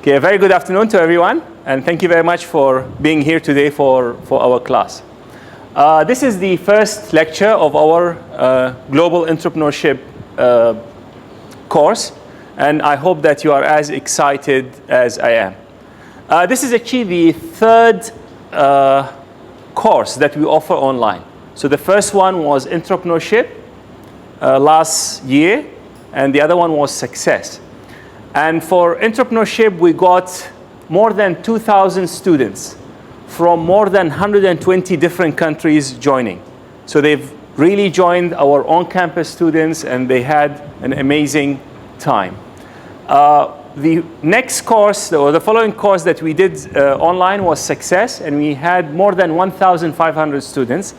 Okay, a very good afternoon to everyone, and thank you very much for being here today for our class. This is the first lecture of our Global Entrepreneurship course, and I hope that you are as excited as I am. This is actually the third course that we offer online. So the first one was Entrepreneurship last year, and the other one was Success. And for Entrepreneurship, we got more than 2,000 students from more than 120 different countries joining. So they've really joined our on-campus students, and they had an amazing time. The next course, or the following course that we did online was Success, and we had more than 1,500 students.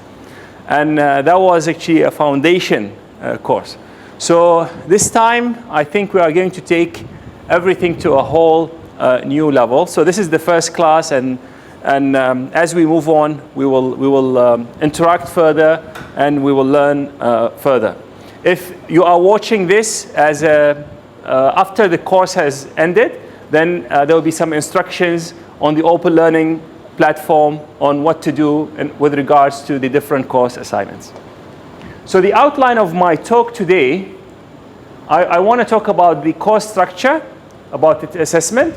And that was actually a foundation course. So this time, I think we are going to take everything to a whole new level. So this is the first class, and as we move on, we will interact further, and we will learn further. If you are watching this as after the course has ended, then there will be some instructions on the Open Learning platform on what to do with regards to the different course assignments. So the outline of my talk today, I want to talk about the course structure, about the assessment.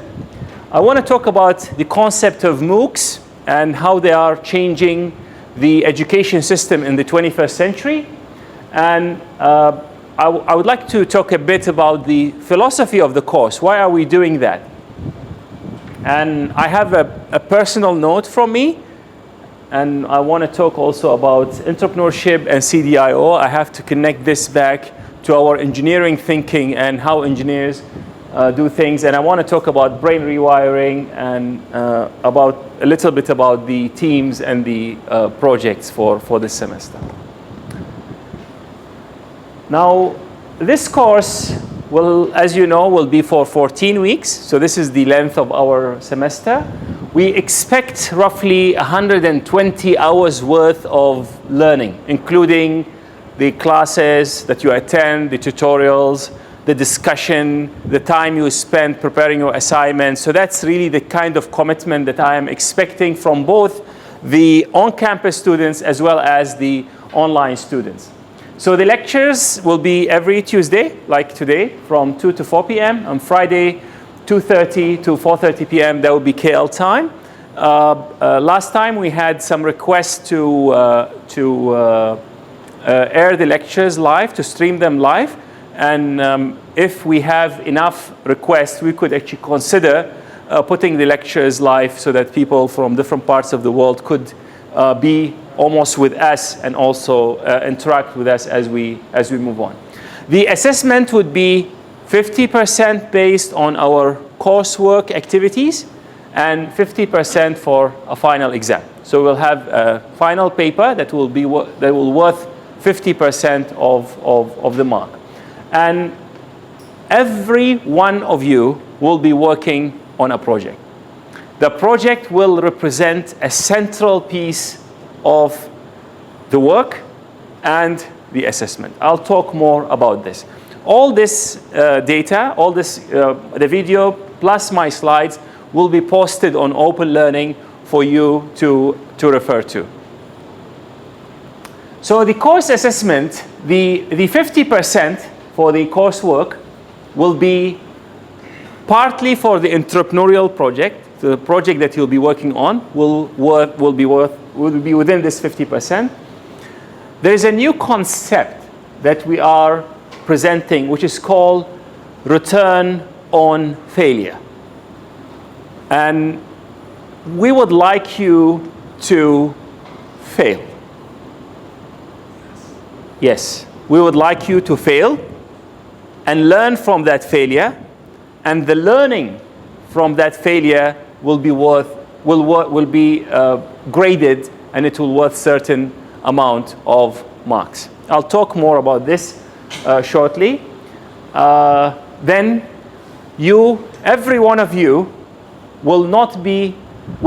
I want to talk about the concept of MOOCs and how they are changing the education system in the 21st century. And I would like to talk a bit about the philosophy of the course. Why are we doing that? And I have a personal note from me. And I want to talk also about entrepreneurship and CDIO. I have to connect this back to our engineering thinking and how engineers do things. And I want to talk about brain rewiring and about a little bit about the teams and the projects for this semester. Now, this course will, as you know, will be for 14 weeks. So this is the length of our semester. We expect roughly 120 hours worth of learning, including the classes that you attend, the tutorials, the discussion, the time you spend preparing your assignments. So that's really the kind of commitment that I am expecting from both the on-campus students as well as the online students. So the lectures will be every Tuesday, like today, from 2 to 4 p.m. On Friday, 2:30 to 4:30 p.m. That will be KL time. Last time we had some requests to air the lectures live, to stream them live. And if we have enough requests, we could actually consider putting the lectures live so that people from different parts of the world could be almost with us and also interact with us as we move on. The assessment would be 50% based on our coursework activities and 50% for a final exam. So we'll have a final paper that will worth 50% of the mark. And every one of you will be working on a project. The project will represent a central piece of the work and the assessment. I'll talk more about this. All this data, all this, the video plus my slides will be posted on Open Learning for you to refer to. So the course assessment, the 50% for the coursework will be partly for the entrepreneurial project. The project that you'll be working on will be within this 50%. There is a new concept that we are presenting, which is called return on failure. And we would like you to fail. Yes, we would like you to fail and learn from that failure, and the learning from that failure will be graded, and it will worth certain amount of marks. I'll talk more about this shortly. Then every one of you will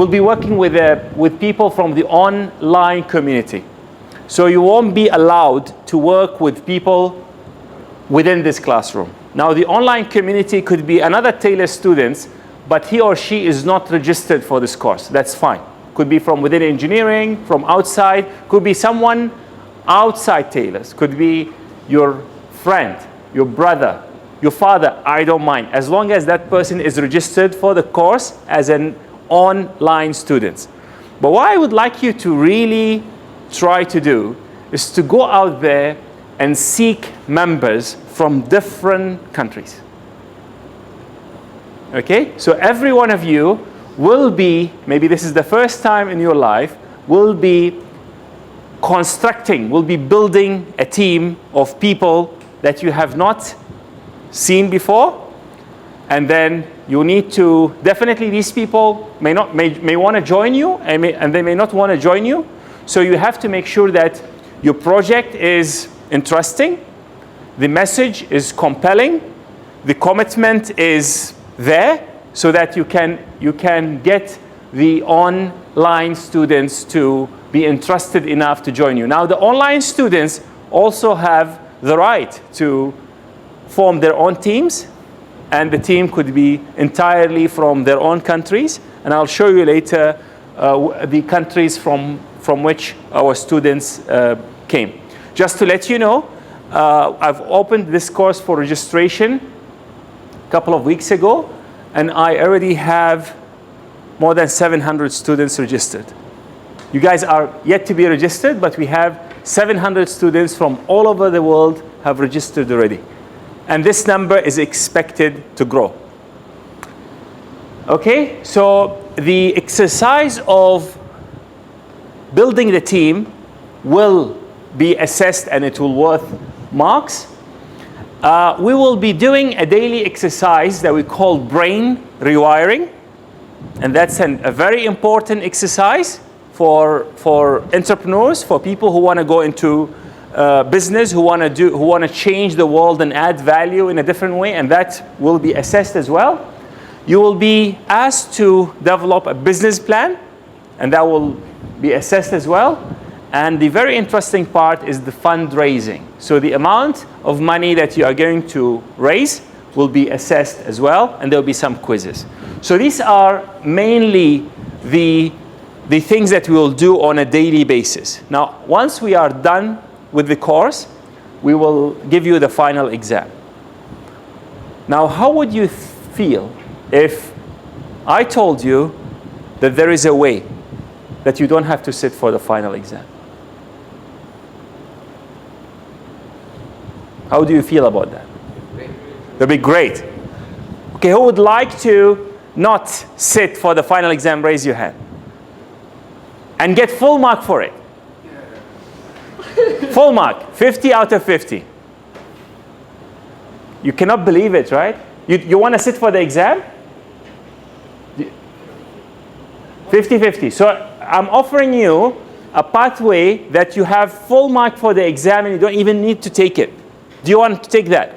be working with people from the online community. So you won't be allowed to work with people within this classroom. Now, the online community could be another Taylor students, but he or she is not registered for this course. That's fine. Could be from within engineering, from outside, could be someone outside Taylor's, could be your friend, your brother, your father, I don't mind, as long as that person is registered for the course as an online student. But what I would like you to really try to do is to go out there and seek members from different countries. Okay? So every one of you will be, maybe this is the first time in your life, will be constructing, will be building a team of people that you have not seen before. And then you need to, definitely these people may want to join you, and they may not want to join you. So you have to make sure that your project is interesting, the message is compelling, the commitment is there, so that you can get the online students to be interested enough to join you. Now, the online students also have the right to form their own teams, and the team could be entirely from their own countries. And I'll show you later the countries from which our students came. Just to let you know, I've opened this course for registration a couple of weeks ago, and I already have more than 700 students registered. You guys are yet to be registered, but we have 700 students from all over the world have registered already. And this number is expected to grow. Okay, so the exercise of building the team will be assessed, and it will worth marks. We will be doing a daily exercise that we call brain rewiring. And that's a very important exercise for entrepreneurs, for people who want to go into business, who want to change the world and add value in a different way, and that will be assessed as well. You will be asked to develop a business plan, and that will be assessed as well. And the very interesting part is the fundraising. So the amount of money that you are going to raise will be assessed as well, and there will be some quizzes. So these are mainly the things that we will do on a daily basis. Now, once we are done with the course, we will give you the final exam. Now, how would you feel if I told you that there is a way that you don't have to sit for the final exam? How do you feel about that? That'd be great. Okay, who would like to not sit for the final exam? Raise your hand. And get full mark for it. Full mark, 50 out of 50. You cannot believe it, right? You want to sit for the exam? 50-50. So I'm offering you a pathway that you have full mark for the exam and you don't even need to take it. Do you want to take that?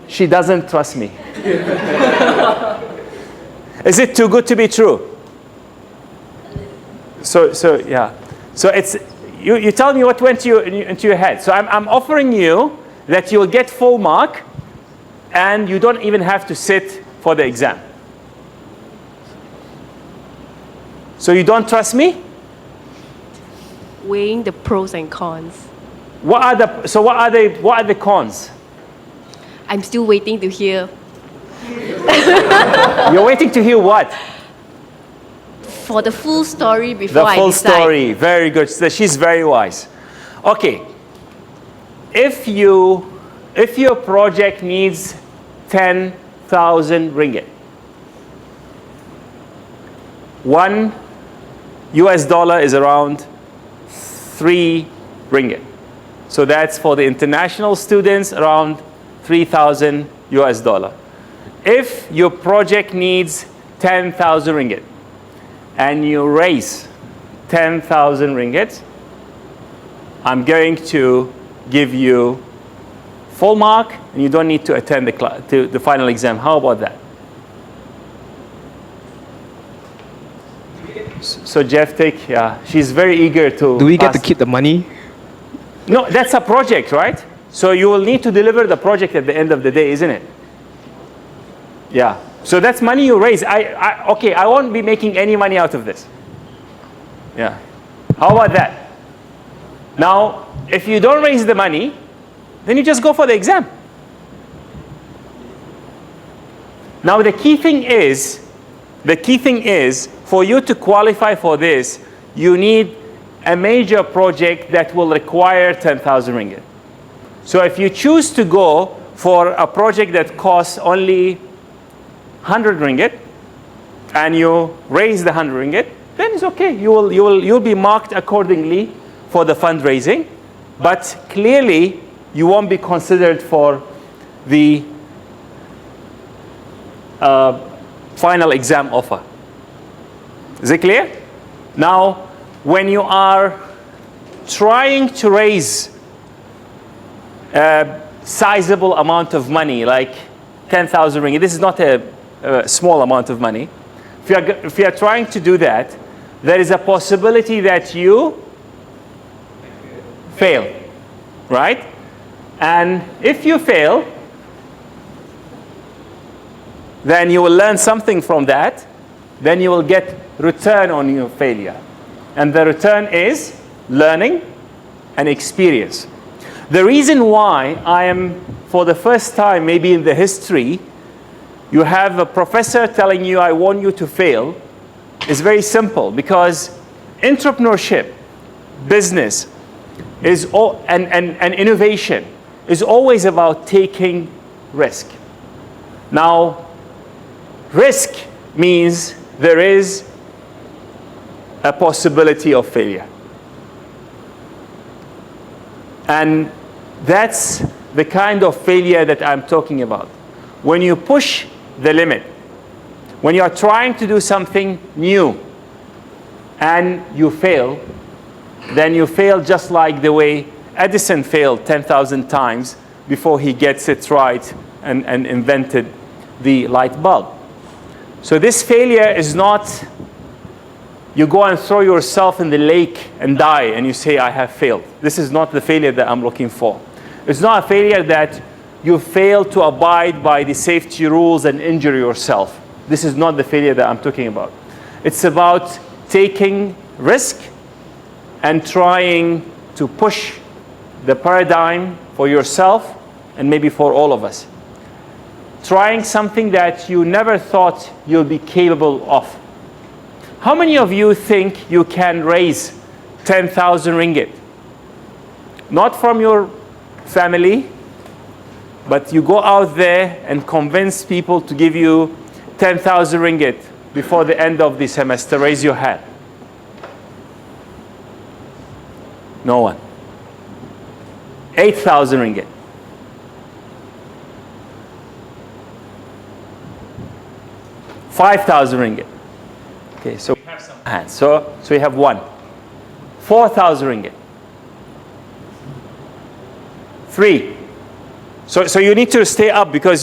She doesn't trust me. Is it too good to be true? So yeah. So it's you tell me what went into your head. So I'm offering you that you'll get full mark and you don't even have to sit for the exam. So you don't trust me? Weighing the pros and cons. What are the cons? I'm still waiting to hear. You're waiting to hear what? For the full story before I decide. The full story. Very good. So she's very wise. Okay. If your project needs 10,000 ringgit, $1 is around 3 ringgit. So that's for the international students around 3,000 $. If your project needs 10,000 ringgit and you raise 10,000 ringgit, I'm going to give you full mark and you don't need to attend the final exam. How about that? So Jeff, she's very eager to Do we get to keep the money? No, that's a project, right? So you will need to deliver the project at the end of the day, isn't it? Yeah. So that's money you raise. Okay, I won't be making any money out of this. Yeah. How about that? Now, if you don't raise the money, then you just go for the exam. Now, the key thing is, for you to qualify for this, you need a major project that will require 10,000 ringgit. So if you choose to go for a project that costs only 100 ringgit, and you raise the 100 ringgit, then it's okay. You'll be marked accordingly for the fundraising, but clearly you won't be considered for the final exam offer. Is it clear? Now, when you are trying to raise a sizable amount of money, like 10,000 ringgit, this is not a small amount of money. If you are trying to do that, there is a possibility that you fail, right? And if you fail, then you will learn something from that. Then you will get return on your failure. And the return is learning and experience. The reason why I am, for the first time maybe in the history, you have a professor telling you, I want you to fail, is very simple. Because entrepreneurship, business, and innovation is always about taking risk. Now, risk means there is a possibility of failure. And that's the kind of failure that I'm talking about. When you push the limit, when you are trying to do something new and you fail, then you fail just like the way Edison failed 10,000 times before he gets it right and invented the light bulb. So this failure is not you go and throw yourself in the lake and die and you say, I have failed. This is not the failure that I'm looking for. It's not a failure that you fail to abide by the safety rules and injure yourself. This is not the failure that I'm talking about. It's about taking risk and trying to push the paradigm for yourself and maybe for all of us. Trying something that you never thought you'll be capable of. How many of you think you can raise 10,000 ringgit? Not from your family, but you go out there and convince people to give you 10,000 ringgit before the end of the semester. Raise your hand. No one. 8,000 ringgit. $5,000 ringgit. Okay, so we have some hands. So we have one. 4,000 ringgit. 3. So you need to stay up because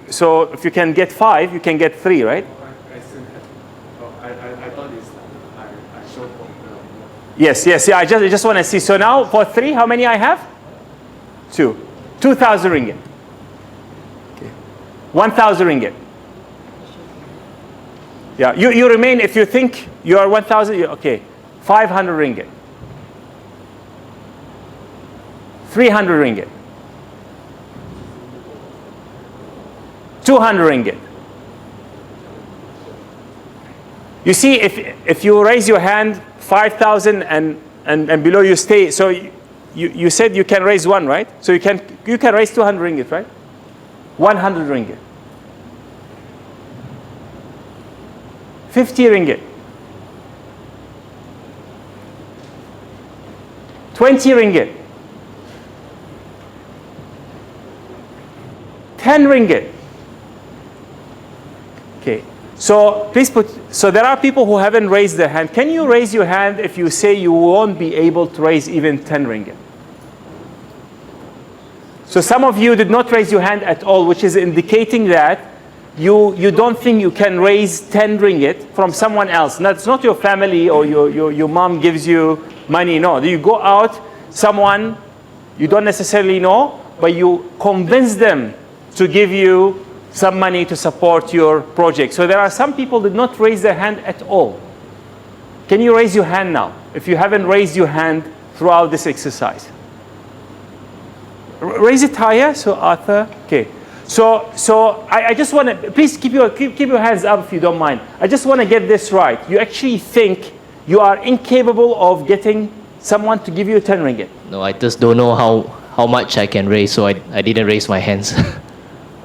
so if you can get 5, you can get 3, right? I still have. Oh, I thought it's I showed from Yes. Yeah. I just want to see. So now for 3, how many I have? 2. 2,000 ringgit. Okay. 1,000 ringgit. Yeah, you remain, if you think you are 1,000, okay, 500 ringgit. 300 ringgit. 200 ringgit. You see, if you raise your hand 5,000 and below you stay, so you said you can raise 1, right? So you can raise 200 ringgit, right? 100 ringgit. 50 ringgit. 20 ringgit. 10 ringgit. Okay. So please so there are people who haven't raised their hand. Can you raise your hand if you say you won't be able to raise even 10 ringgit? So some of you did not raise your hand at all, which is indicating that you don't think you can raise 10 ringgit from someone else. That's not your family or your mom gives you money. No, you go out, someone you don't necessarily know, but you convince them to give you some money to support your project. So there are some people that did not raise their hand at all. Can you raise your hand now, if you haven't raised your hand throughout this exercise? Raise it higher, so Arthur. Okay. So I just want to, please keep your hands up if you don't mind. I just want to get this right. You actually think you are incapable of getting someone to give you 10 ringgit? No, I just don't know how much I can raise, so I didn't raise my hands.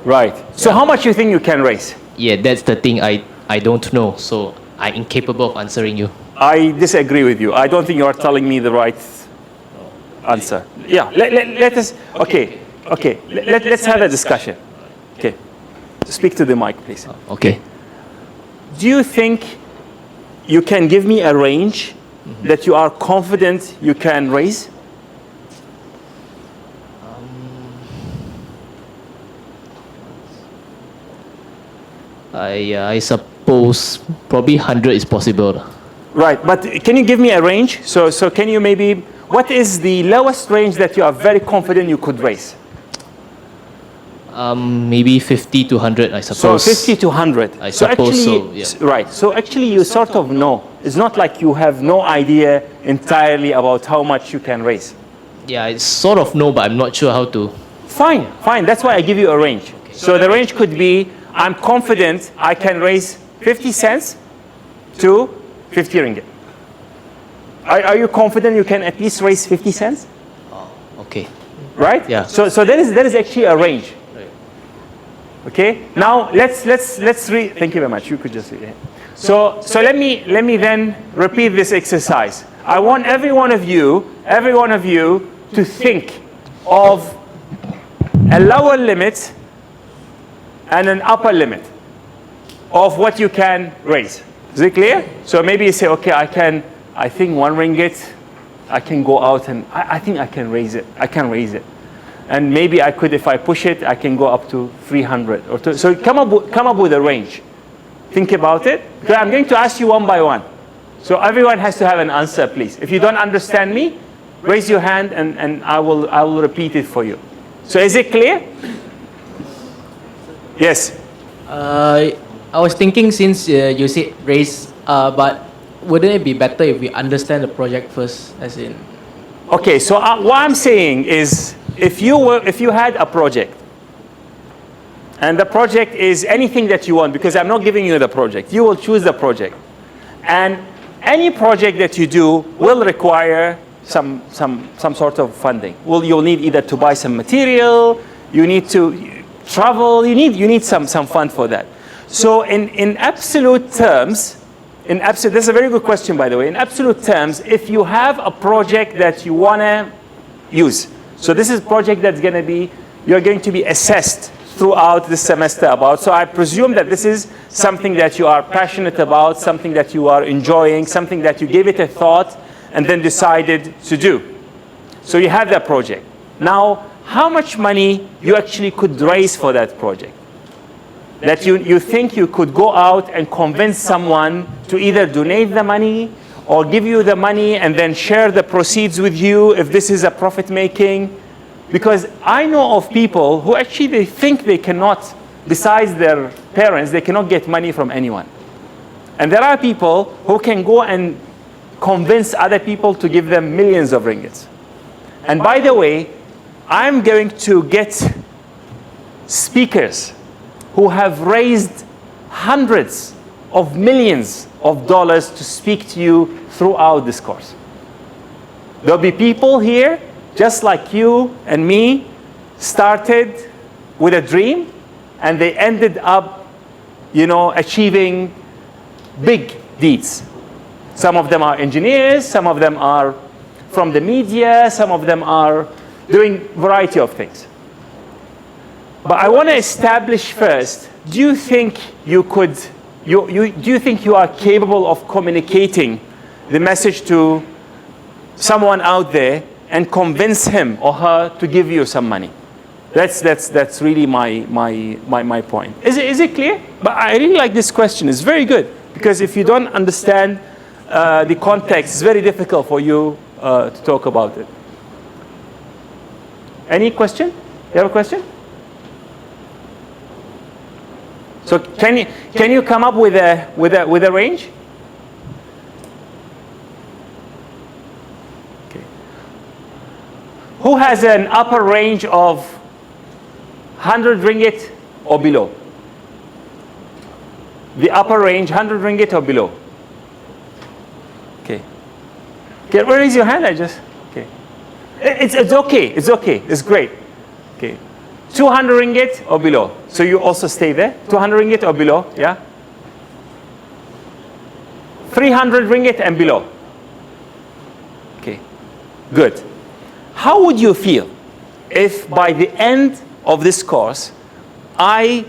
Right. So how much you think you can raise? Yeah, that's the thing. I don't know, so I'm incapable of answering you. I disagree with you. I don't think you are telling me the right answer. Yeah, let us, okay. Let's have a discussion. Okay. Speak to the mic, please. Okay. Do you think you can give me a range that you are confident you can raise? I suppose probably 100 is possible. Right, but can you give me a range? So can you maybe, what is the lowest range that you are very confident you could raise? Maybe 50 to 100, I suppose. So 50 to 100. I suppose so, yeah. Right, so actually you sort of know. It's not like you have no idea entirely about how much you can raise. Yeah, I sort of know, but I'm not sure how to. Fine. That's why I give you a range. Okay. So the range could be, I'm confident I can raise 50 cents to 50 ringgit. Are you confident you can at least raise 50 cents? Oh, okay. Right? Yeah. So there is actually a range. Right. Okay. Now let's read. Thank you very much. You could just read it. So let me then repeat this exercise. I want every one of you to think of a lower limit and an upper limit of what you can raise. Is it clear? So maybe you say, okay, I think 1 ringgit, I can go out and I think I can raise it. I can raise it. And maybe I could, if I push it, I can go up to 300 or 2. So come up with a range. Think about it. Okay, I'm going to ask you one by one. So everyone has to have an answer, please. If you don't understand me, raise your hand and I will repeat it for you. So is it clear? Yes. I was thinking, since you said raise, but wouldn't it be better if we understand the project first, as in? Okay, so what I'm saying is, if you had a project, and the project is anything that you want, because I'm not giving you the project, you will choose the project, and any project that you do will require some sort of funding. Well, you'll need either to buy some material, you need to travel, you need some fund for that. So in absolute terms, this is a very good question, by the way. In absolute terms, if you have a project that you want to use, so this is a project that's going to be, you're going to be assessed throughout the semester about. So I presume that this is something that you are passionate about, something that you are enjoying, something that you gave it a thought and then decided to do. So you have that project. Now, how much money you actually could raise for that project? That you think you could go out and convince someone to either donate the money or give you the money and then share the proceeds with you if this is a profit making. Because I know of people who actually they think they cannot, besides their parents, they cannot get money from anyone. And there are people who can go and convince other people to give them millions of ringgits. And by the way, I'm going to get speakers who have raised hundreds of millions of dollars to speak to you throughout this course. There'll be people here, just like you and me, started with a dream, and they ended up, achieving big deeds. Some of them are engineers, some of them are from the media, some of them are doing a variety of things. But I want to establish first, do you think you could, do you think you are capable of communicating the message to someone out there and convince him or her to give you some money? That's really my point. Is it clear? But I really like this question. It's very good, because if you don't understand the context, it's very difficult for you to talk about it. Any question? You have a question? So can you come up with a range? Okay. Who has an upper range of 100 ringgit or below? The upper range, 100 ringgit or below? Okay. Okay, raise your hand. Okay. It's okay. It's okay. It's great. Okay. 200 ringgit or below. So you also stay there. 200 ringgit or below. Yeah. 300 ringgit and below. Okay. Good. How would you feel if by the end of this course, I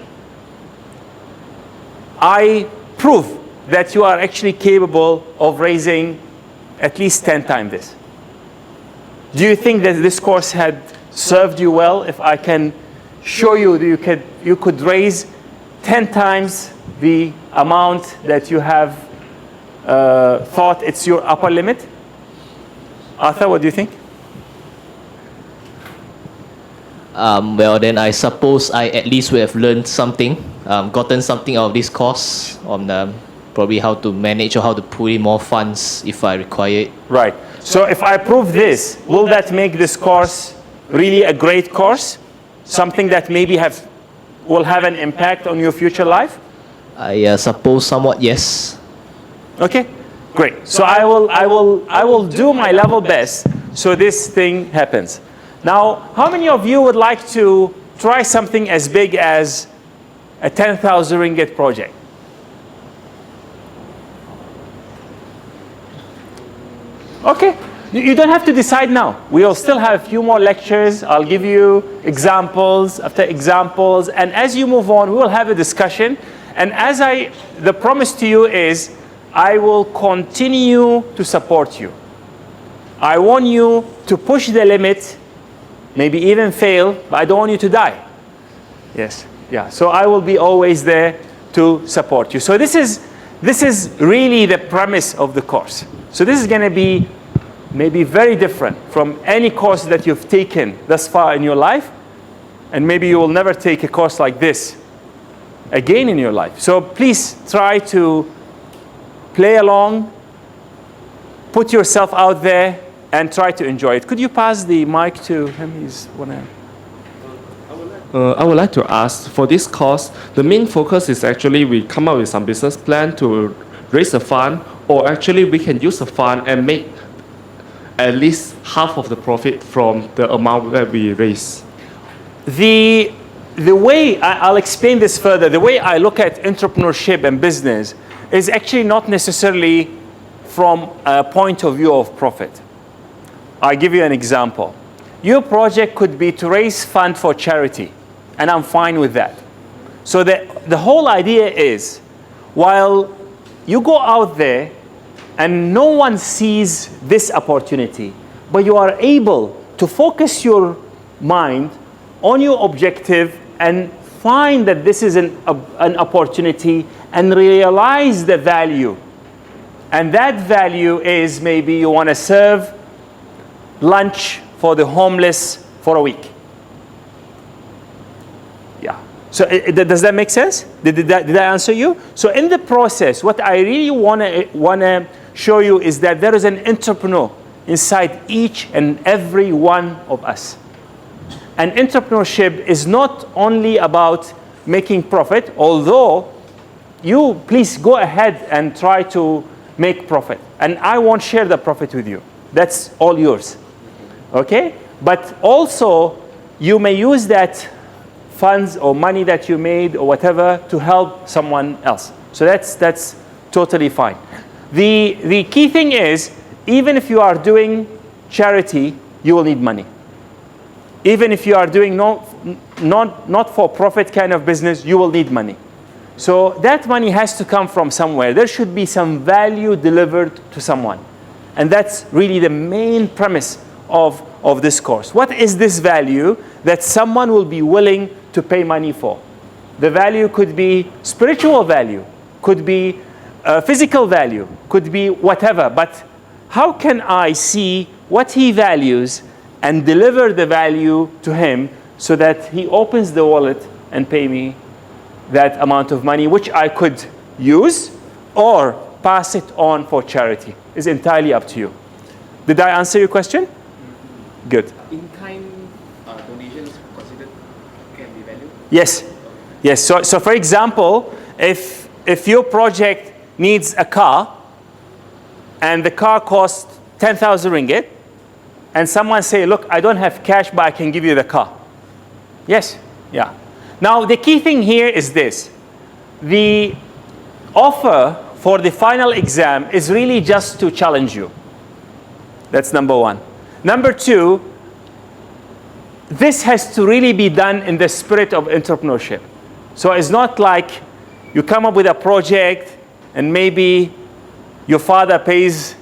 prove that you are actually capable of raising at least 10 times this? Do you think that this course had served you well if I can show you that you could raise 10 times the amount that you have thought it's your upper limit? Arthur, what do you think? Well, then I suppose I at least would have learned something, gotten something out of this course on probably how to manage or how to put in more funds if I require it. Right. So if I prove this, will that make this course really a great course? Something that maybe will have an impact on your future life? I suppose somewhat yes. Okay, great. So I will do my level best so this thing happens. Now, how many of you would like to try something as big as a 10,000 ringgit project? Okay, you don't have to decide now. We'll still have a few more lectures. I'll give you examples after examples. And as you move on, we will have a discussion. And the promise to you is, I will continue to support you. I want you to push the limit, maybe even fail, but I don't want you to die. Yes, yeah. So I will be always there to support you. So this is really the premise of the course. So this is going to be maybe very different from any course that you've taken thus far in your life. And maybe you will never take a course like this again in your life. So please try to play along, put yourself out there, and try to enjoy it. Could you pass the mic to him? I would like to ask, for this course, the main focus is actually we come up with some business plan to raise a fund, or actually we can use the fund and make at least half of the profit from the amount that we raise. The way, I'll explain this further, the way I look at entrepreneurship and business is actually not necessarily from a point of view of profit. I'll give you an example. Your project could be to raise fund for charity, and I'm fine with that. So the whole idea is, while you go out there and no one sees this opportunity, but you are able to focus your mind on your objective and find that this is an opportunity and realize the value. And that value is maybe you want to serve lunch for the homeless for a week. Yeah. So does that make sense? Did I answer you? So in the process, what I really want to show you is that there is an entrepreneur inside each and every one of us. And entrepreneurship is not only about making profit, although you please go ahead and try to make profit. And I won't share the profit with you. That's all yours. Okay? But also, you may use that funds or money that you made or whatever to help someone else. So that's totally fine. The key thing is, even if you are doing charity, you will need money. Even if you are doing not for profit kind of business, you will need money. So that money has to come from somewhere. There should be some value delivered to someone. And that's really the main premise of this course. What is this value that someone will be willing to pay money for? The value could be spiritual value, could be physical value, could be whatever. But how can I see what he values and deliver the value to him so that he opens the wallet and pay me that amount of money, which I could use or pass it on for charity. It's entirely up to you. Did I answer your question? Good. In-kind donations considered can be valued? Yes. Yes. So for example, if your project needs a car and the car costs 10,000 ringgit, and someone say, look, I don't have cash, but I can give you the car. Yes. Yeah. Now, the key thing here is this. The offer for the final exam is really just to challenge you. That's number one. Number two, this has to really be done in the spirit of entrepreneurship. So it's not like you come up with a project and maybe your father pays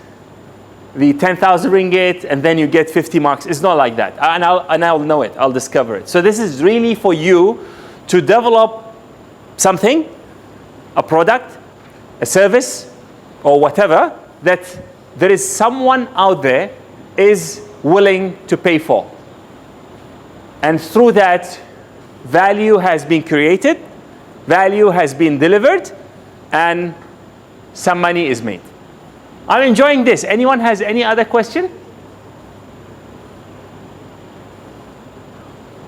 the 10,000 ringgit and then you get 50 marks. It's not like that. And I'll know it. I'll discover it. So this is really for you to develop something, a product, a service, or whatever, that there is someone out there is willing to pay for. And through that, value has been created, value has been delivered, and some money is made. I'm enjoying this. Anyone has any other question?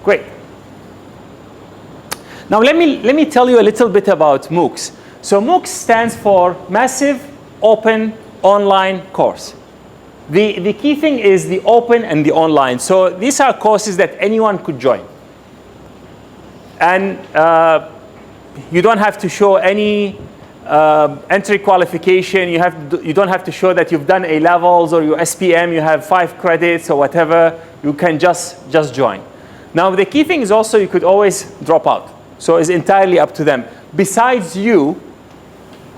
Great. Now let me tell you a little bit about MOOCs. So MOOCs stands for Massive Open Online Course. The key thing is the open and the online. So these are courses that anyone could join. And you don't have to show any entry qualification. You don't have to show that you've done A levels or your SPM. You have 5 credits or whatever. You can just join. Now the key thing is also you could always drop out. So it's entirely up to them. Besides you,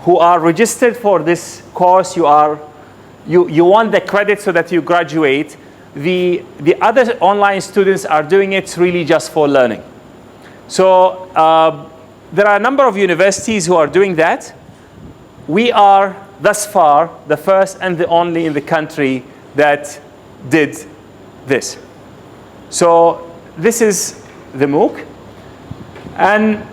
who are registered for this course, you want the credit so that you graduate. The other online students are doing it really just for learning. So there are a number of universities who are doing that. We are, thus far, the first and the only in the country that did this. So this is the MOOC. And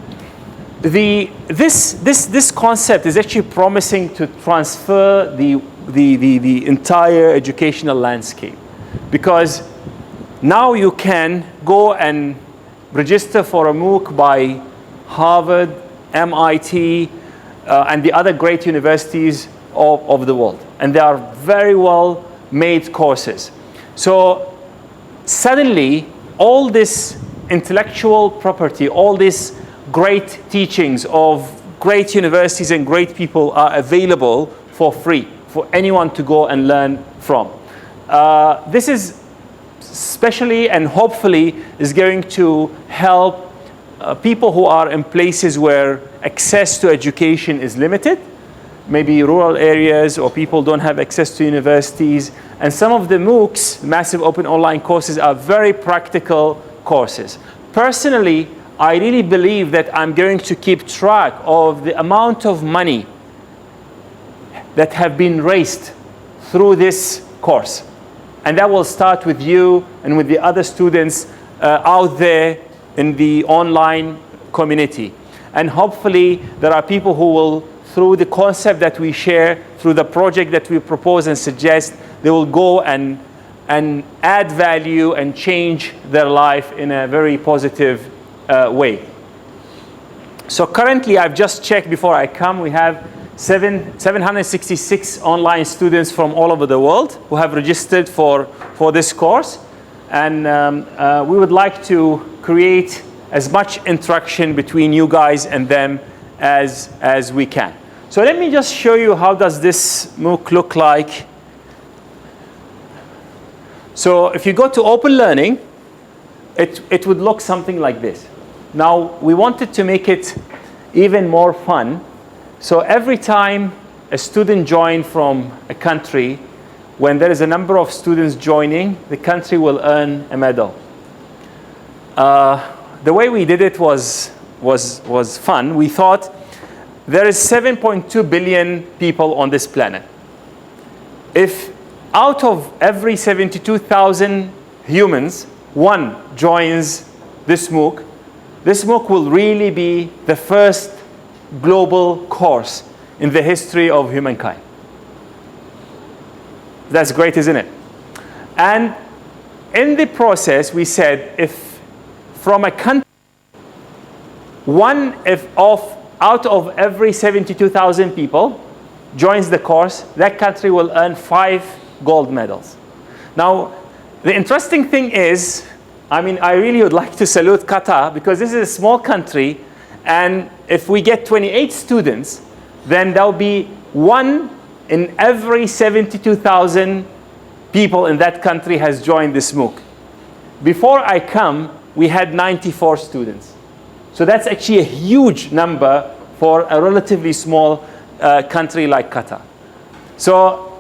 this concept is actually promising to transfer the entire educational landscape. Because now you can go and register for a MOOC by Harvard, MIT, and the other great universities of the world. And they are very well made courses. So suddenly, all this intellectual property, all these great teachings of great universities and great people are available for free for anyone to go and learn from. This is especially and hopefully is going to help people who are in places where access to education is limited, maybe rural areas or people don't have access to universities. And some of the MOOCs, Massive Open Online Courses, are very practical courses. Personally, I really believe that I'm going to keep track of the amount of money that have been raised through this course. And that will start with you and with the other students out there in the online community. And hopefully there are people who will, through the concept that we share, through the project that we propose and suggest, they will go and add value and change their life in a very positive way. So currently, I've just checked before I come, we have 766 online students from all over the world who have registered for this course. And we would like to create as much interaction between you guys and them as we can. So let me just show you how does this MOOC look like. So if you go to Open Learning, it would look something like this. Now, we wanted to make it even more fun. So every time a student joins from a country, when there is a number of students joining, the country will earn a medal. The way we did it was fun. We thought there is 7.2 billion people on this planet. If out of every 72,000 humans, one joins this MOOC, this MOOC will really be the first global course in the history of humankind. That's great, isn't it? And in the process, we said if from a country, out of every 72,000 people joins the course, that country will earn 5 gold medals. Now, the interesting thing is, I mean, I really would like to salute Qatar because this is a small country, and if we get 28 students, then there'll be 1 in every 72,000 people in that country has joined this MOOC. Before I come, we had 94 students. So that's actually a huge number for a relatively small country like Qatar. So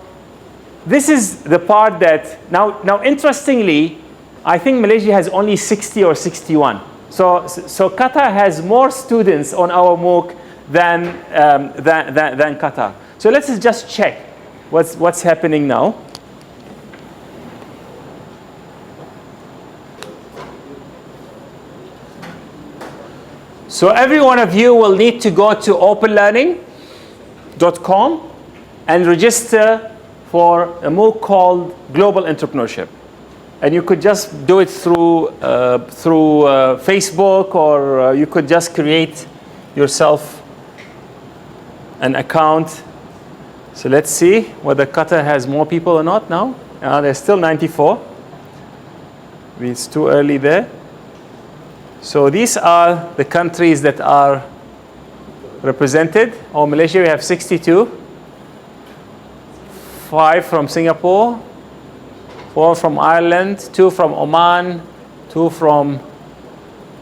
this is the part that, now interestingly, I think Malaysia has only 60 or 61. So Qatar has more students on our MOOC than Qatar. So let's just check what's happening now. So every one of you will need to go to openlearning.com and register for a MOOC called Global Entrepreneurship. And you could just do it through Facebook, or you could just create yourself an account. So let's see whether Qatar has more people or not now. There's still 94. It's too early there. So these are the countries that are represented. Malaysia, we have 62. 5 from Singapore. 4 from Ireland, 2 from Oman, 2 from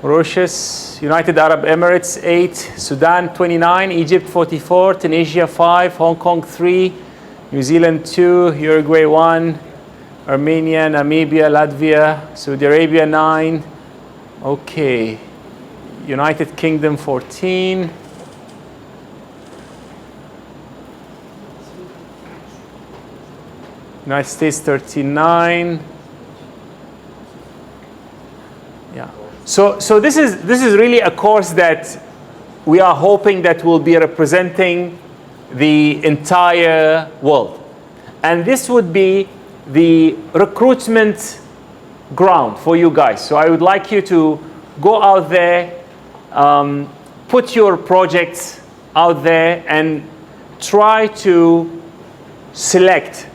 Mauritius, United Arab Emirates 8, Sudan 29, Egypt 44, Tunisia 5, Hong Kong 3, New Zealand 2, Uruguay 1, Armenia, Namibia, Latvia, Saudi Arabia 9, okay, United Kingdom 14, United States 39. Yeah. So this is really a course that we are hoping that will be representing the entire world. And this would be the recruitment ground for you guys. So I would like you to go out there, put your projects out there and try to select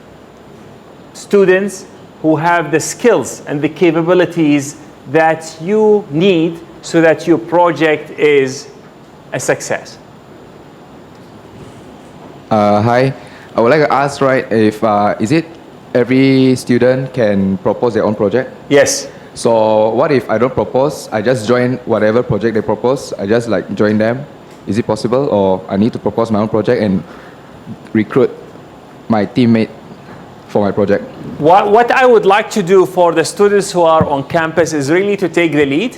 students who have the skills and the capabilities that you need so that your project is a success. Hi, I would like to ask, right, if is it every student can propose their own project? Yes. So what if I don't propose? I just join whatever project they propose. I just like join them. Is it possible, or I need to propose my own project and recruit my teammate for my project? What I would like to do for the students who are on campus is really to take the lead.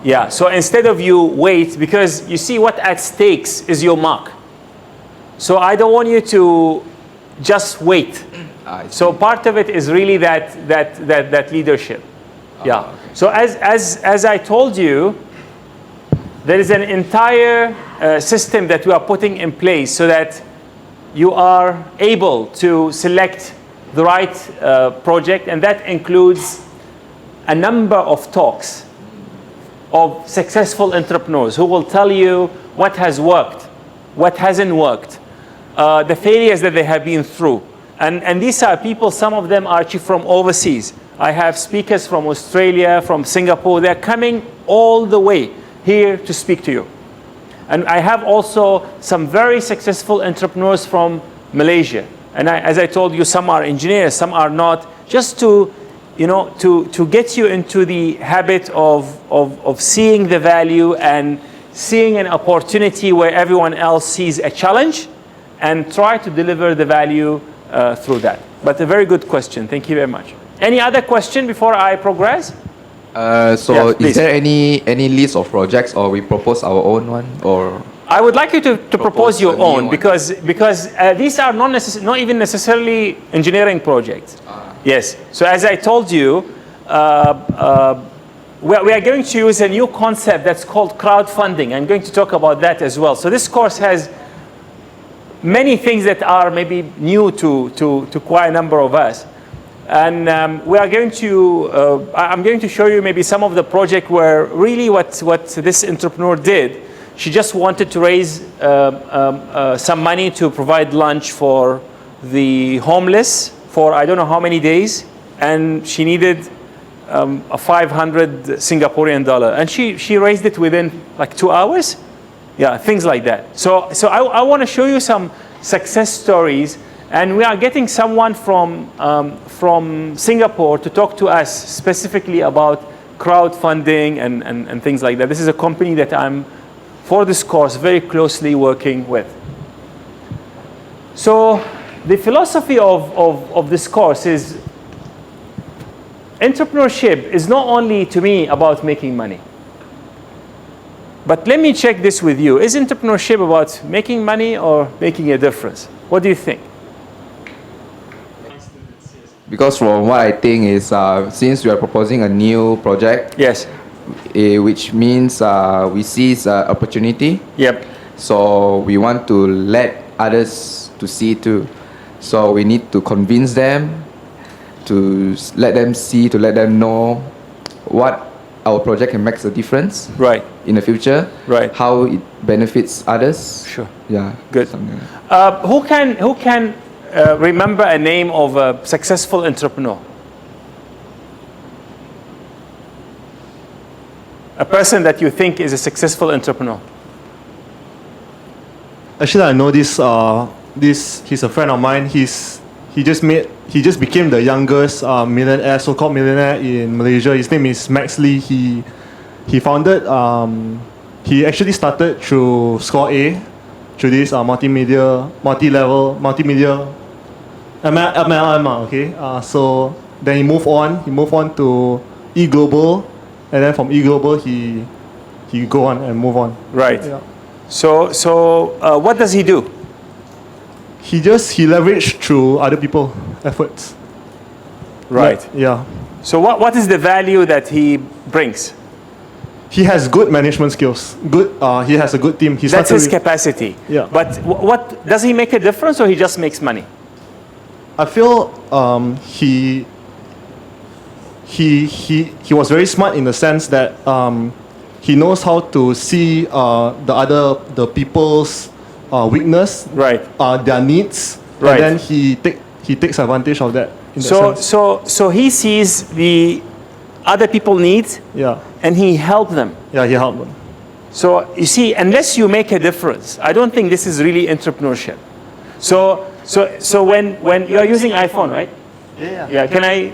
Yeah, so instead of you wait, because you see what at stakes is your mark. So I don't want you to just wait. So part of it is really that leadership. Yeah. Okay. So as I told you, there is an entire system that we are putting in place so that you are able to select the right project, and that includes a number of talks of successful entrepreneurs who will tell you what has worked, what hasn't worked, the failures that they have been through. And these are people, some of them are actually from overseas. I have speakers from Australia, from Singapore. They're coming all the way here to speak to you. And I have also some very successful entrepreneurs from Malaysia. And as I told you, some are engineers, some are not, just to, to get you into the habit of seeing the value and seeing an opportunity where everyone else sees a challenge, and try to deliver the value through that. But a very good question. Thank you very much. Any other question before I progress? So Yeah, is there any list of projects, or we propose our own one, or? I would like you to propose your a new own, one. because these are not even necessarily engineering projects. Yes. So as I told you, we are going to use a new concept that's called crowdfunding. I'm going to talk about that as well. So this course has many things that are maybe new to quite a number of us. And we are going to, I'm going to show you maybe some of the project where really what this entrepreneur did. She just wanted to raise some money to provide lunch for the homeless for I don't know how many days. And she needed a 500 Singaporean dollar. And she raised it within like 2 hours. Yeah, things like that. So I want to show you some success stories. And we are getting someone from Singapore to talk to us specifically about crowdfunding and things like that. This is a company that I'm, for this course, very closely working with. So the philosophy of this course is entrepreneurship is not only, to me, about making money. But let me check this with you. Is entrepreneurship about making money or making a difference? What do you think? Because from what I think is, since we are proposing a new project, Yes. Which means we seize opportunity. Yep. So we want to let others to see too. So we need to convince them, to let them see, to let them know what our project can make a difference. Right. In the future. Right. How it benefits others. Sure. Yeah. Good. Something like that. Who can remember a name of a successful entrepreneur? A person that you think is a successful entrepreneur. Actually, I know this. He's a friend of mine. He just became the youngest millionaire, so-called millionaire in Malaysia. His name is Max Lee. He founded. He actually started through Score A, through this multimedia MLM. Okay. So then he moved on. He moved on to eGlobal, and then from eGlobal he go on and move on. Right. Yeah. So what does he do? He leveraged through other people's efforts. Right. Yeah. So what is the value that he brings? He has good management skills. He has a good team. That's his capacity. Yeah. But what does he make a difference, or he just makes money? I feel he was very smart in the sense that he knows how to see the people's weakness, Right. Their needs, Right. and then he takes advantage of that. In that sense. So he sees the other people needs, Yeah. and he helps them. Yeah, he helped them. So you see, unless you make a difference, I don't think this is really entrepreneurship. So when you are using iPhone, right? Yeah. Yeah. Can I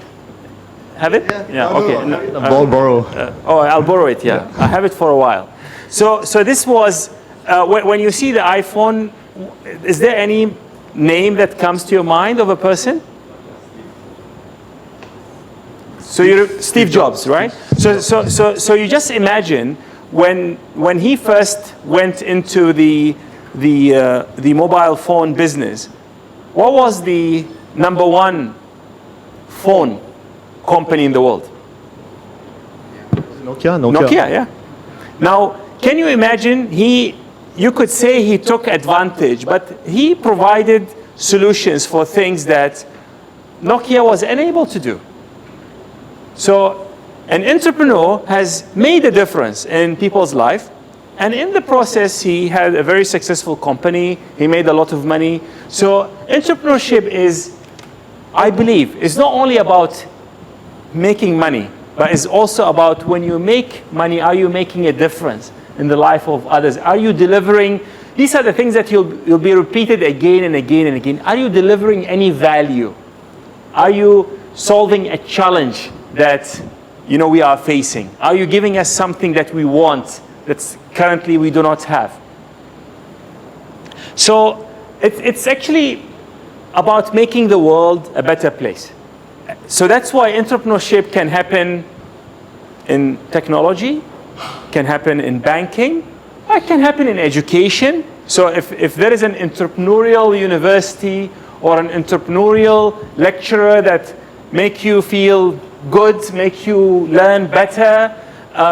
have it? Yeah. Okay. No, Borrow. I'll borrow it. Yeah. I have it for a while. So this was when you see the iPhone. Is there any name that comes to your mind of a person? So you're Steve Jobs, right? So you just imagine when he first went into the mobile phone business, what was the #1 phone company in the world? Nokia. Yeah. Now, can you imagine? You could say he took advantage, but he provided solutions for things that Nokia was unable to do. So an entrepreneur has made a difference in people's life, and in the process, he had a very successful company. He made a lot of money. So entrepreneurship is, I believe, is not only about making money, but it's also about when you make money, are you making a difference in the life of others? Are you delivering? These are the things that you'll be repeated again and again and again. Are you delivering any value? Are you solving a challenge that we are facing? Are you giving us something that we want that's currently we do not have? So it's actually about making the world a better place. So that's why entrepreneurship can happen in technology, can happen in banking, or it can happen in education. So if there is an entrepreneurial university or an entrepreneurial lecturer that make you feel good, make you learn better,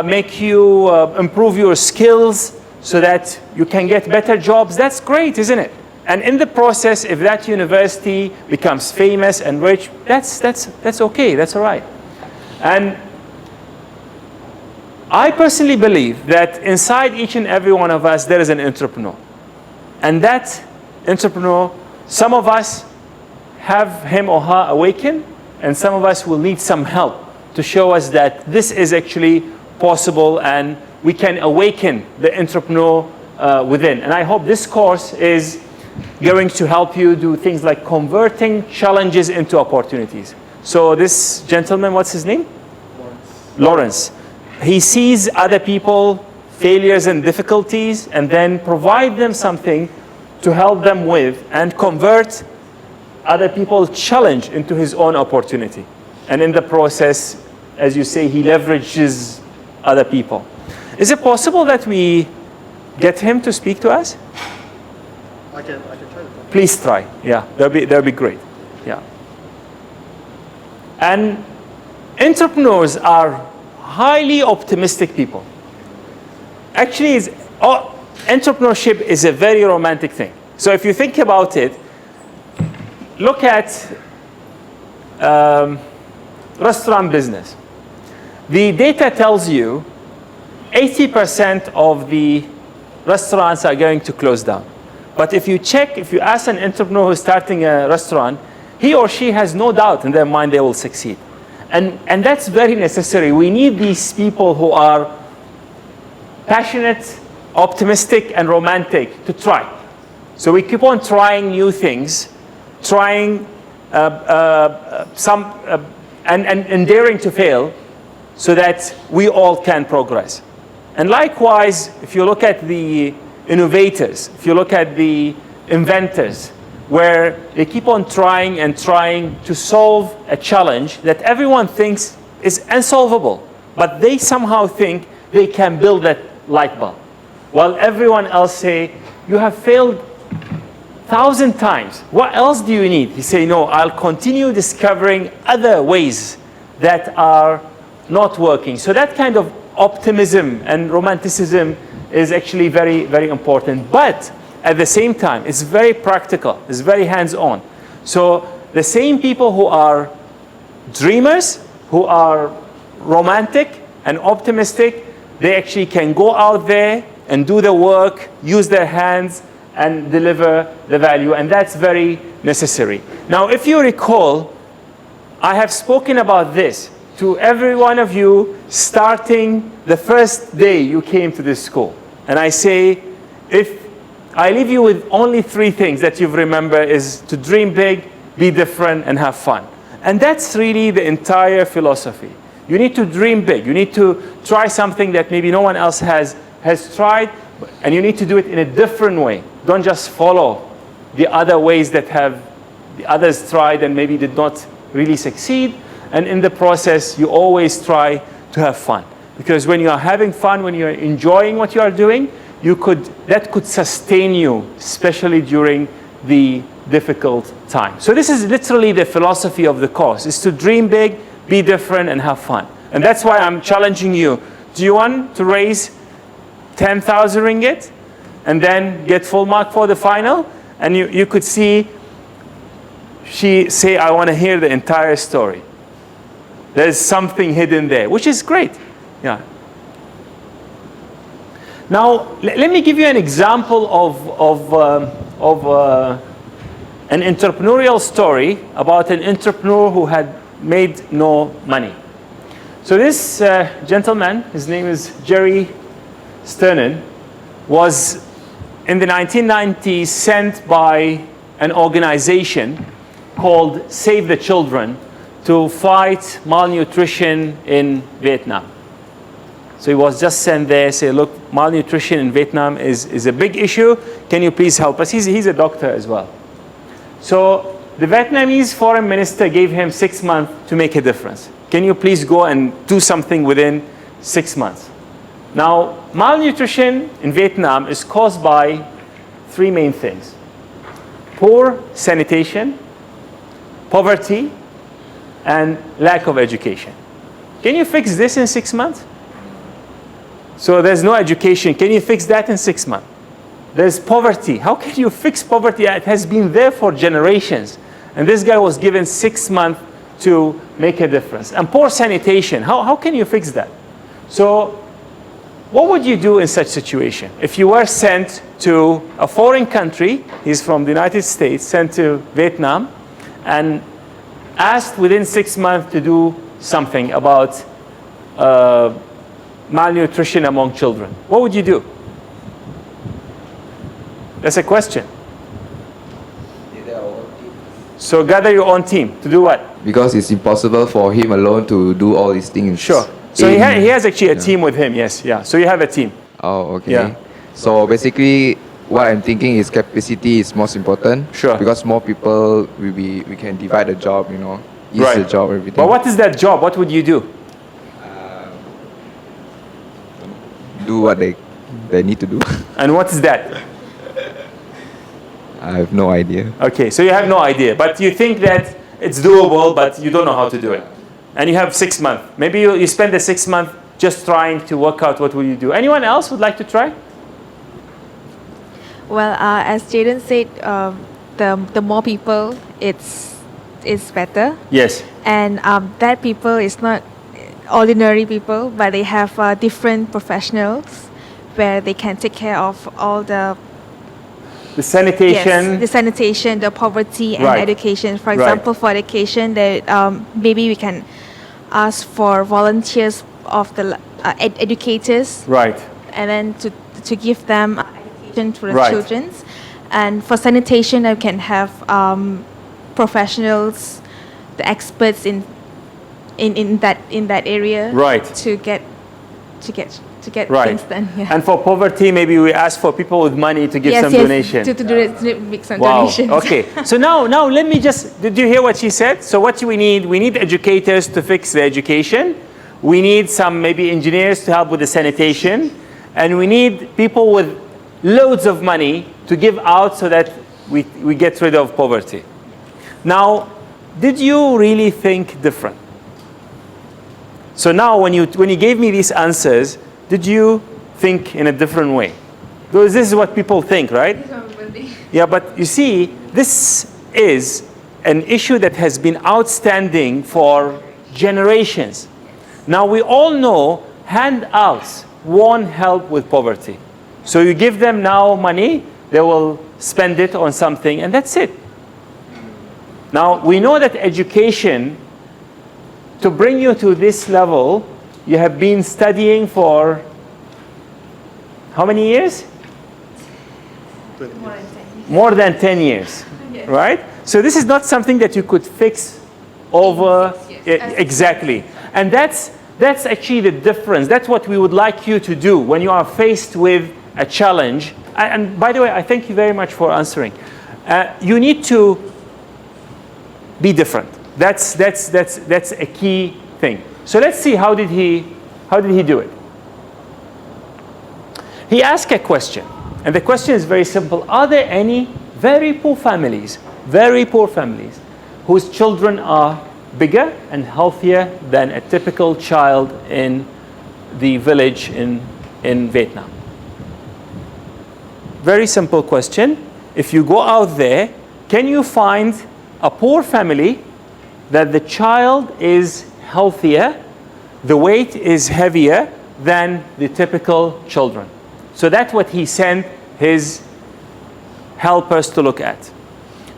make you improve your skills so that you can get better jobs. That's great, isn't it? And in the process, if that university becomes famous and rich, that's okay, that's all right. And I personally believe that inside each and every one of us, there is an entrepreneur. And that entrepreneur, some of us have him or her awaken, and some of us will need some help to show us that this is actually possible and we can awaken the entrepreneur within. And I hope this course is going to help you do things like converting challenges into opportunities. So this gentleman, what's his name? Lawrence. He sees other people, failures and difficulties, and then provide them something to help them with and convert other people's challenge into his own opportunity. And in the process, as you say, he leverages other people. Is it possible that we get him to speak to us? I can try to. Please try. Yeah, that'll be great. Yeah. And entrepreneurs are highly optimistic people. Actually, entrepreneurship is a very romantic thing. So if you think about it, look at restaurant business. The data tells you 80% of the restaurants are going to close down. But if you ask an entrepreneur who's starting a restaurant, he or she has no doubt in their mind they will succeed. And that's very necessary. We need these people who are passionate, optimistic, and romantic to try. So we keep on trying new things, trying and daring to fail so that we all can progress. And likewise, if you look at the innovators, if you look at the inventors, where they keep on trying and trying to solve a challenge that everyone thinks is unsolvable, but they somehow think they can build that light bulb. While everyone else say, you have failed 1,000 times. What else do you need? You say, no, I'll continue discovering other ways that are not working. So that kind of optimism and romanticism is actually very, very important. But at the same time, it's very practical. It's very hands-on. So the same people who are dreamers, who are romantic and optimistic, they actually can go out there and do the work, use their hands, and deliver the value. And that's very necessary. Now, if you recall, I have spoken about this to every one of you starting the first day you came to this school. And I say, if I leave you with only 3 things that you remember is to dream big, be different, and have fun. And that's really the entire philosophy. You need to dream big. You need to try something that maybe no one else has tried, and you need to do it in a different way. Don't just follow the other ways that have the others tried and maybe did not really succeed. And in the process, you always try to have fun. Because when you are having fun, when you are enjoying what you are doing, that could sustain you, especially during the difficult time. So this is literally the philosophy of the course, is to dream big, be different, and have fun. And that's why I'm challenging you. Do you want to raise 10,000 ringgit and then get full mark for the final? And you could see she say, I want to hear the entire story. There's something hidden there, which is great. Yeah. Now, let me give you an example of an entrepreneurial story about an entrepreneur who had made no money. So this gentleman, his name is Jerry Sternan, was in the 1990s sent by an organization called Save the Children to fight malnutrition in Vietnam. So he was just sent there, say, look, malnutrition in Vietnam is a big issue. Can you please help us? He's a doctor as well. So the Vietnamese foreign minister gave him 6 months to make a difference. Can you please go and do something within 6 months? Now, malnutrition in Vietnam is caused by 3 main things: poor sanitation, poverty, and lack of education. Can you fix this in 6 months? So there's no education. Can you fix that in 6 months? There's poverty. How can you fix poverty? It has been there for generations. And this guy was given 6 months to make a difference. And poor sanitation. How can you fix that? So what would you do in such situation? If you were sent to a foreign country, he's from the United States, sent to Vietnam, and asked within 6 months to do something about malnutrition among children, what would you do? That's a question. So gather your own team to do what? Because it's impossible for him alone to do all these things. Sure. So he has actually a team with him, yes. Yeah. So you have a team. Oh, okay. Yeah. So basically, what I'm thinking is capacity is most important. Sure. Because more people, we can divide the job, you know, ease Right. the job, everything. But what is that job? What would you do? Do what they need to do. And what is that? I have no idea. Okay, so you have no idea, but you think that it's doable, but you don't know how to do it. And you have 6 months. Maybe you spend the 6 months just trying to work out what will you do. Anyone else would like to try? Well, as Jaden said, the more people, it's better. Yes. And that people is not ordinary people, but they have different professionals where they can take care of all the sanitation. Yes, the sanitation, the poverty, and Right. education. For Right. example, for education, maybe we can ask for volunteers of the educators, Right. and then to give them education to the Right. children. And for sanitation, I can have professionals, the experts in that area, Right. to get Right. things done. Yeah. And for poverty, maybe we ask for people with money to give some donation. To do it, to make some Wow. donations. Okay. So now let me just, did you hear what she said? So what do we need? We need educators to fix the education. We need some maybe engineers to help with the sanitation. And we need people with loads of money to give out so that we get rid of poverty. Now, did you really think different? So now when you gave me these answers, did you think in a different way? Because this is what people think, right? Yeah, but you see, this is an issue that has been outstanding for generations. Now we all know handouts won't help with poverty. So you give them now money, they will spend it on something, and that's it. Now we know that education, to bring you to this level, you have been studying for how many years? More than 10 years, right? So this is not something that you could fix over. Exactly. And that's actually the difference. That's what we would like you to do when you are faced with a challenge. And by the way, I thank you very much for answering. You need to be different. That's a key thing. So let's see, how did he do it? He asked a question, and the question is very simple. Are there any very poor families whose children are bigger and healthier than a typical child in the village in Vietnam? Very simple question. If you go out there, can you find a poor family that the child is healthier, the weight is heavier than the typical children? So that's what he sent his helpers to look at.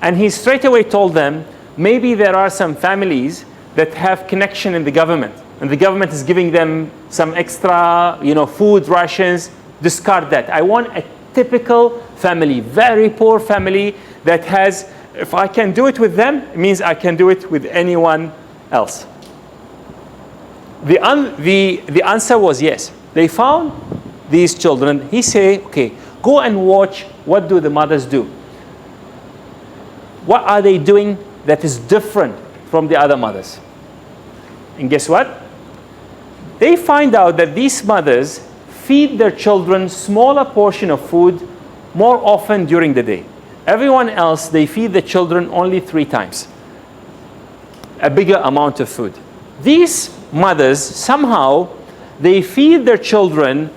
And he straight away told them, maybe there are some families that have connection in the government, and the government is giving them some extra, food rations. Discard that. I want a typical family, very poor family that has, if I can do it with them, it means I can do it with anyone else. The answer was yes. They found these children. He said, okay, go and watch what do the mothers do. What are they doing that is different from the other mothers? And guess what? They find out that these mothers feed their children smaller portion of food more often during the day. Everyone else, they feed the children only 3 times. A bigger amount of food. These mothers, somehow, they feed their children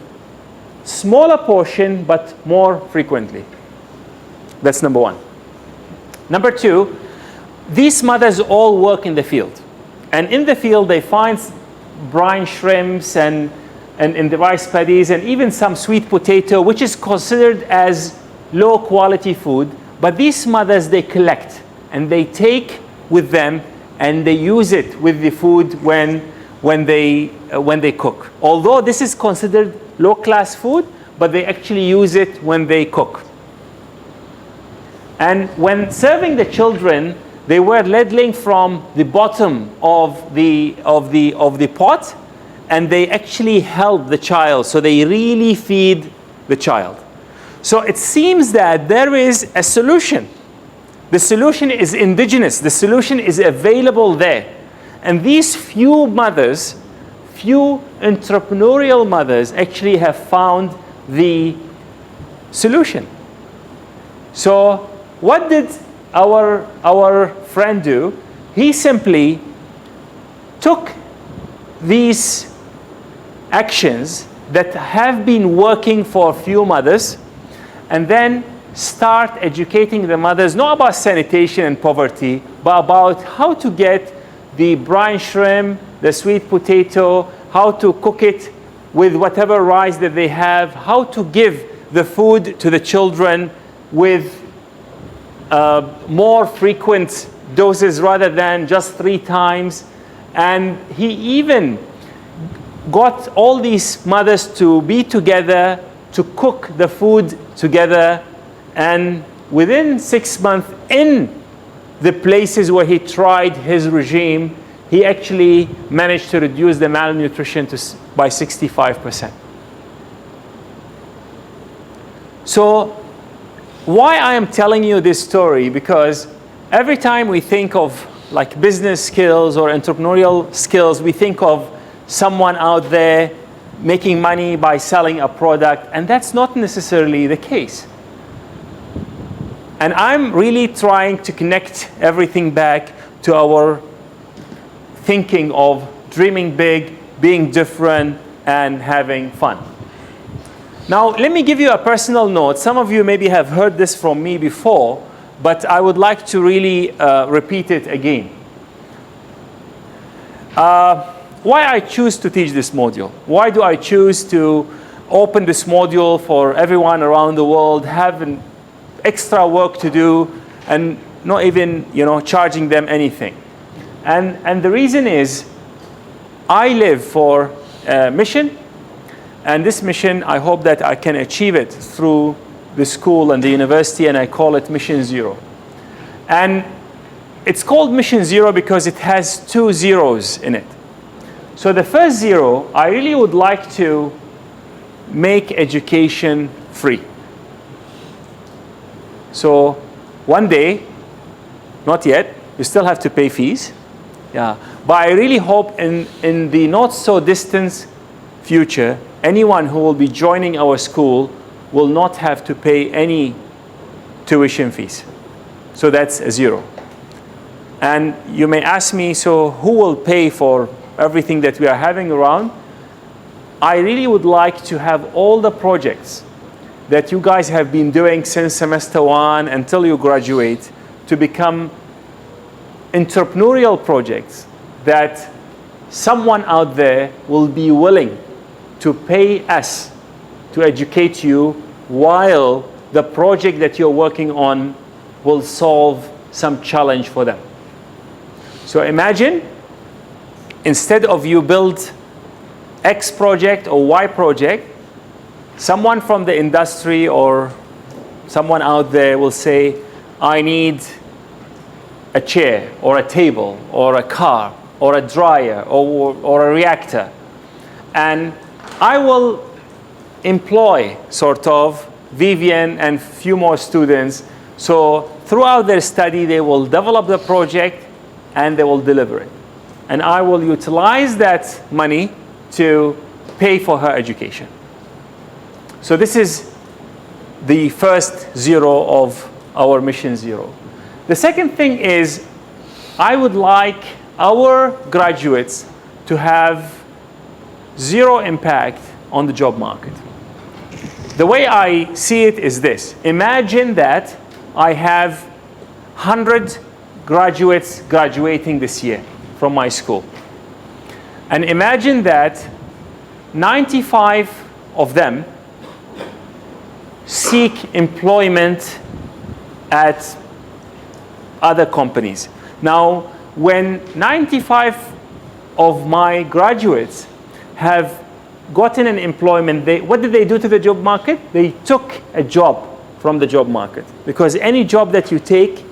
smaller portion but more frequently. That's number one. Number two, these mothers all work in the field. And in the field, they find brine shrimps and in the rice paddies and even some sweet potato, which is considered as low quality food. But these mothers, they collect and they take with them and they use it with the food when they cook. Although this is considered low class food, but they actually use it when they cook. And when serving the children, they were ladling from the bottom of the pot, and they actually help the child. So they really feed the child. So it seems that there is a solution. The solution is indigenous. The solution is available there. And these few mothers, few entrepreneurial mothers, actually have found the solution. So what did our friend do? He simply took these actions that have been working for a few mothers and then start educating the mothers, not about sanitation and poverty, but about how to get the brine shrimp, the sweet potato, how to cook it with whatever rice that they have, how to give the food to the children with more frequent doses rather than just 3 times. And he even got all these mothers to be together, to cook the food together. And within 6 months, in the places where he tried his regime, he actually managed to reduce the malnutrition by 65%. So why I am telling you this story? Because every time we think of like business skills or entrepreneurial skills, we think of someone out there making money by selling a product, and that's not necessarily the case. And I'm really trying to connect everything back to our thinking of dreaming big, being different, and having fun. Now, let me give you a personal note. Some of you maybe have heard this from me before, but I would like to really repeat it again. Why I choose to teach this module? Why do I choose to open this module for everyone around the world, having extra work to do, and not even charging them anything? And the reason is, I live for a mission, and this mission, I hope that I can achieve it through the school and the university, and I call it Mission Zero. And it's called Mission Zero because it has 2 zeros in it. So the first zero, I really would like to make education free. So one day, not yet, you still have to pay fees. Yeah. But I really hope in the not so distant future, anyone who will be joining our school will not have to pay any tuition fees. So that's a 0. And you may ask me, so who will pay for everything that we are having around? I really would like to have all the projects that you guys have been doing since semester 1 until you graduate to become entrepreneurial projects that someone out there will be willing to pay us to educate you while the project that you're working on will solve some challenge for them. So imagine, instead of you build X project or Y project, someone from the industry or someone out there will say, I need a chair or a table or a car or a dryer or a reactor. And I will employ sort of Vivian and few more students. So throughout their study, they will develop the project and they will deliver it. And I will utilize that money to pay for her education. So this is the first 0 of our Mission Zero. The second thing is, I would like our graduates to have 0 impact on the job market. The way I see it is this. Imagine that I have 100 graduates graduating this year from my school. And imagine that 95 of them seek employment at other companies. Now, when 95 of my graduates have gotten an employment, what did they do to the job market? They took a job from the job market. Because any job that you take,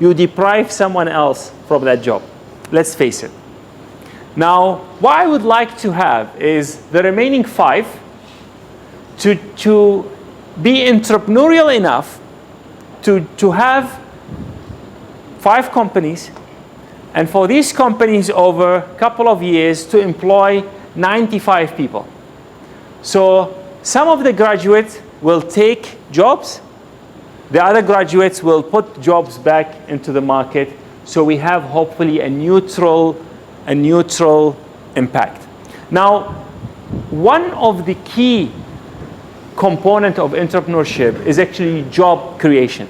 you deprive someone else from that job. Let's face it. Now, what I would like to have is the remaining 5 to be entrepreneurial enough to have 5 companies, and for these companies over a couple of years to employ 95 people. So some of the graduates will take jobs, the other graduates will put jobs back into the market, so we have hopefully a neutral impact. Now, one of the key component of entrepreneurship is actually job creation.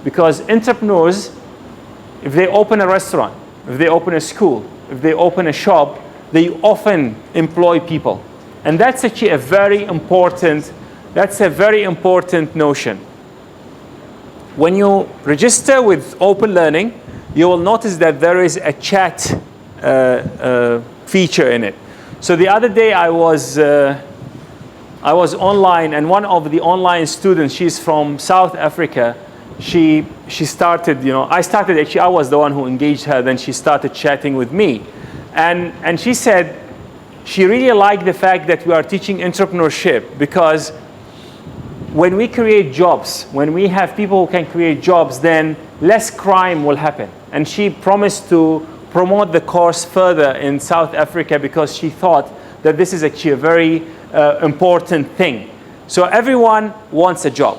Because entrepreneurs, if they open a restaurant, if they open a school, if they open a shop, they often employ people. And that's actually a very important notion. When you register with Open Learning, you will notice that there is a chat feature in it. So the other day I was online, and one of the online students, she's from South Africa, she started, I was the one who engaged her, then she started chatting with me. And she said she really liked the fact that we are teaching entrepreneurship, because when we create jobs, when we have people who can create jobs, then less crime will happen. And she promised to promote the course further in South Africa because she thought that this is actually a very important thing. So everyone wants a job.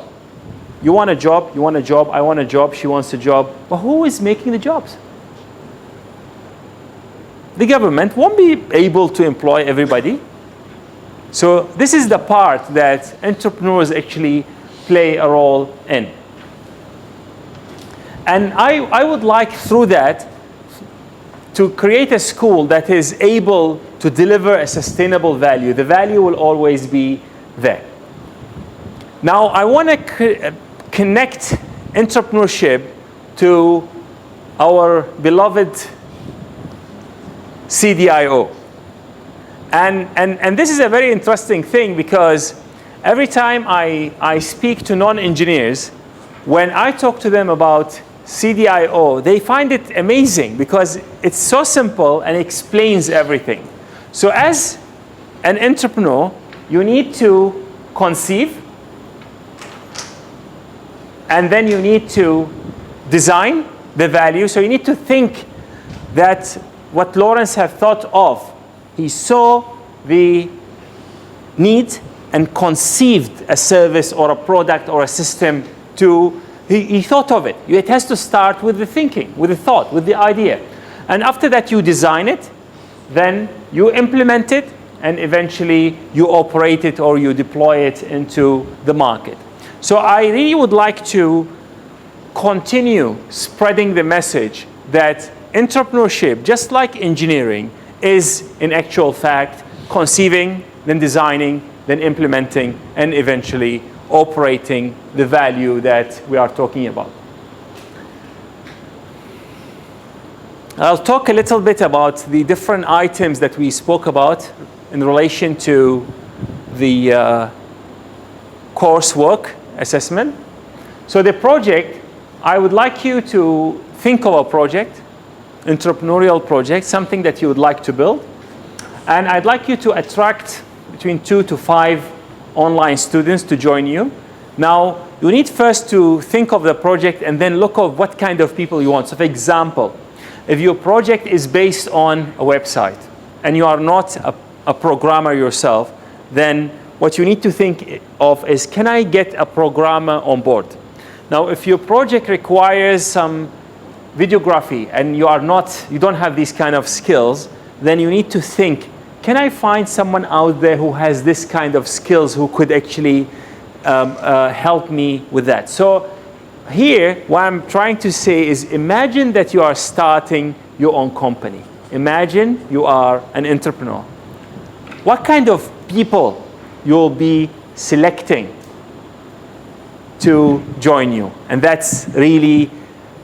You want a job, you want a job, I want a job, she wants a job. But who is making the jobs? The government won't be able to employ everybody. So this is the part that entrepreneurs actually play a role in. And I would like through that to create a school that is able to deliver a sustainable value. The value will always be there. Now, I want to connect entrepreneurship to our beloved CDIO. And this is a very interesting thing, because every time I speak to non-engineers, when I talk to them about CDIO, they find it amazing because it's so simple and explains everything. So as an entrepreneur, you need to conceive, and then you need to design the value. So you need to think that what Lawrence have thought of, he saw the need and conceived a service or a product or a system to, he thought of it. It has to start with the thinking, with the thought, with the idea. And after that you design it, then you implement it, and eventually you operate it or you deploy it into the market. So I really would like to continue spreading the message that entrepreneurship, just like engineering, is in actual fact conceiving, then designing, then implementing, and eventually operating the value that we are talking about. I'll talk a little bit about the different items that we spoke about in relation to the coursework assessment. So the project, I would like you to think of a project, entrepreneurial project, something that you would like to build. And I'd like you to attract between 2 to 5 online students to join you. Now, you need first to think of the project and then look at what kind of people you want. So for example, if your project is based on a website and you are not a programmer yourself, then what you need to think of is, can I get a programmer on board? Now, if your project requires some videography and you don't have these kind of skills, then you need to think, can I find someone out there who has this kind of skills who could actually help me with that? So here, what I'm trying to say is, imagine that you are starting your own company. Imagine you are an entrepreneur. What kind of people you'll be selecting to join you? And that's really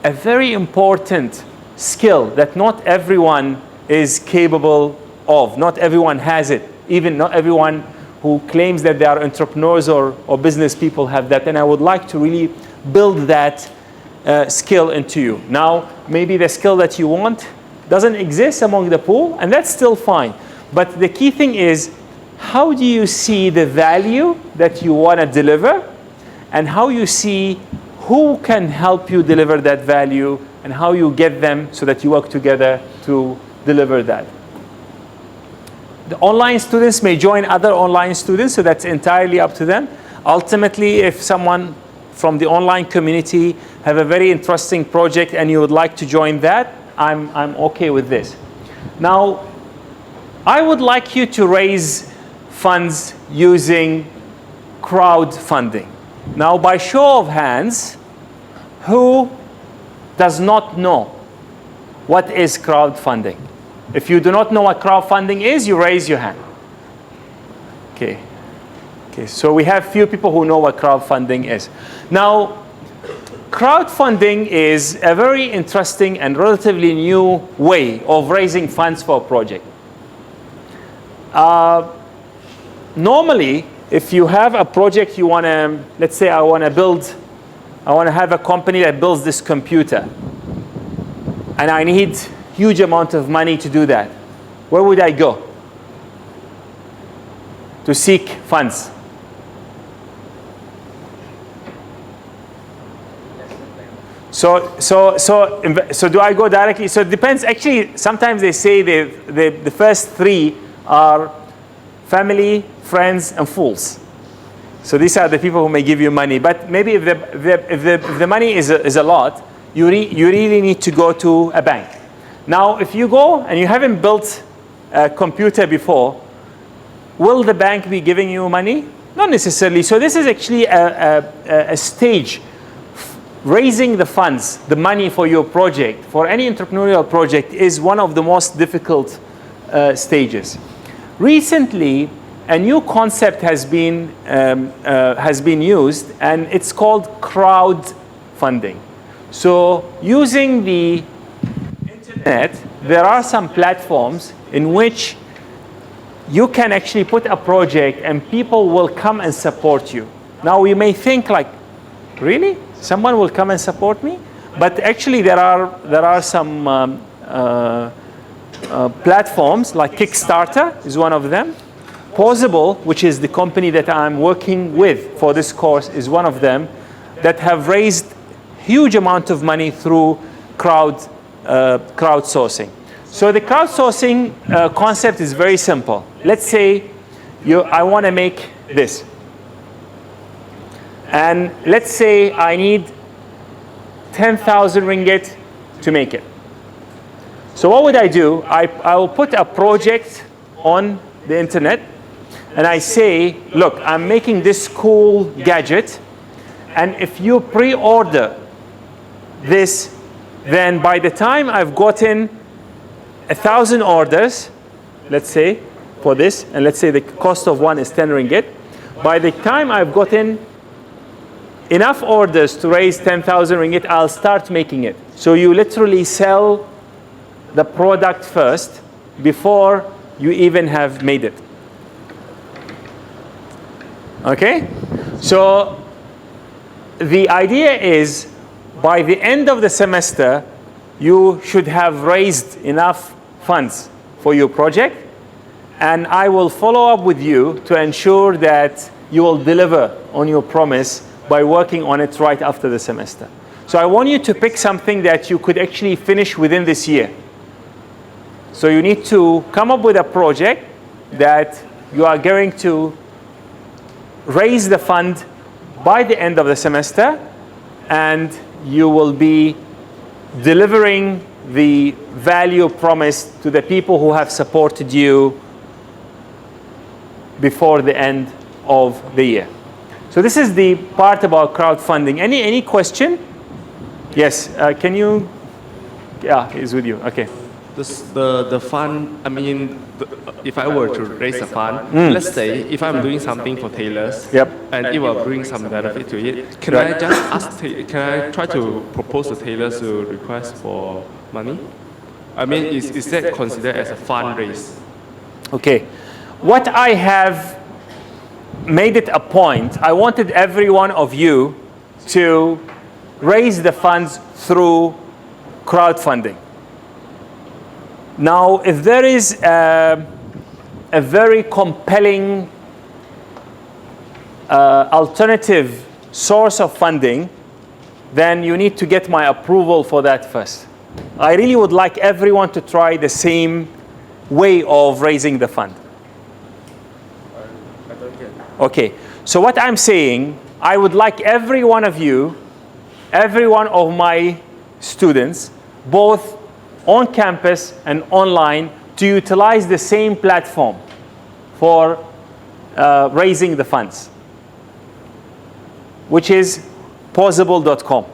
a very important skill that not everyone is capable of. Not everyone has it. Even not everyone who claims that they are entrepreneurs or business people have that. And I would like to really build that skill into you. Now, maybe the skill that you want doesn't exist among the pool, and that's still fine. But the key thing is, how do you see the value that you want to deliver, and how you see who can help you deliver that value, and how you get them so that you work together to deliver that. The online students may join other online students, so that's entirely up to them. Ultimately, if someone from the online community have a very interesting project and you would like to join that, I'm okay with this. Now, I would like you to raise funds using crowdfunding. Now, by show of hands, who does not know what is crowdfunding? If you do not know what crowdfunding is, you raise your hand. Okay. Okay, so we have few people who know what crowdfunding is. Now, crowdfunding is a very interesting and relatively new way of raising funds for a project. Normally, if you have a project you want to, let's say I want to have a company that builds this computer, and I need huge amount of money to do that. Where would I go to seek funds? So do I go directly? So it depends. Actually, sometimes they say the first three are family, friends, and fools. So these are the people who may give you money. But maybe if the money is a lot, you really need to go to a bank. Now, if you go and you haven't built a computer before, will the bank be giving you money? Not necessarily. So this is actually a stage. Raising the funds, the money for your project, for any entrepreneurial project, is one of the most difficult stages. Recently, a new concept has been used, and it's called crowdfunding. So using the internet, there are some platforms in which you can actually put a project and people will come and support you. Now, we may think like, really? Someone will come and support me? But actually, there are some platforms like Kickstarter is one of them. Pozible, which is the company that I'm working with for this course, is one of them, that have raised huge amount of money through crowdsourcing. So the crowdsourcing concept is very simple. Let's say I want to make this. And let's say I need 10,000 ringgit to make it. So what would I do? I will put a project on the internet, and I say, look, I'm making this cool gadget, and if you pre-order this, then by the time I've gotten 1,000 orders, let's say, for this, and let's say the cost of one is 10 ringgit, by the time I've gotten enough orders to raise 10,000 ringgit, I'll start making it. So you literally sell the product first before you even have made it. Okay? So the idea is, by the end of the semester, you should have raised enough funds for your project, and I will follow up with you to ensure that you will deliver on your promise by working on it right after the semester. So I want you to pick something that you could actually finish within this year. So you need to come up with a project that you are going to raise the fund by the end of the semester, and you will be delivering the value promised to the people who have supported you before the end of the year. So this is the part about crowdfunding. Any question? Yes, can you? Yeah, he's with you. Okay. The fund, I mean, if I were to raise a fund, let's say if I'm doing something for tailors, Yep. and it will bring some benefit to it, can I just ask, can I try to propose to tailors to request for money? I mean, is that considered as a fundraise? Okay. What I have made it a point, I wanted every one of you to raise the funds through crowdfunding. Now, if there is a very compelling alternative source of funding, then you need to get my approval for that first. I really would like everyone to try the same way of raising the fund. Okay, so what I'm saying, I would like every one of you, every one of my students, both on campus and online, to utilize the same platform for raising the funds, which is Pozible.com.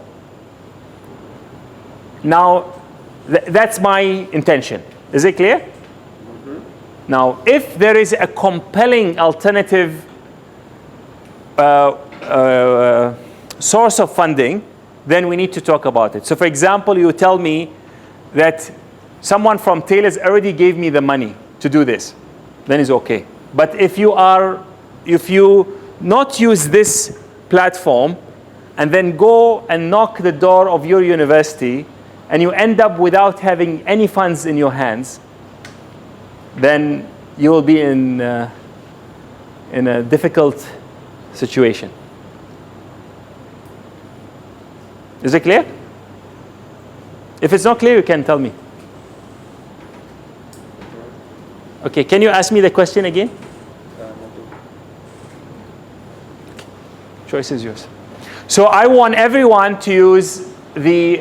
Now, that's my intention. Is it clear? Now, if there is a compelling alternative source of funding, then we need to talk about it. So for example, you tell me that someone from Taylor's already gave me the money to do this, then it's okay. But if you not use this platform and then go and knock the door of your university and you end up without having any funds in your hands, then you will be in a difficult situation. Is it clear? If it's not clear, you can tell me. Okay, can you ask me the question again? Choice is yours. So I want everyone to use the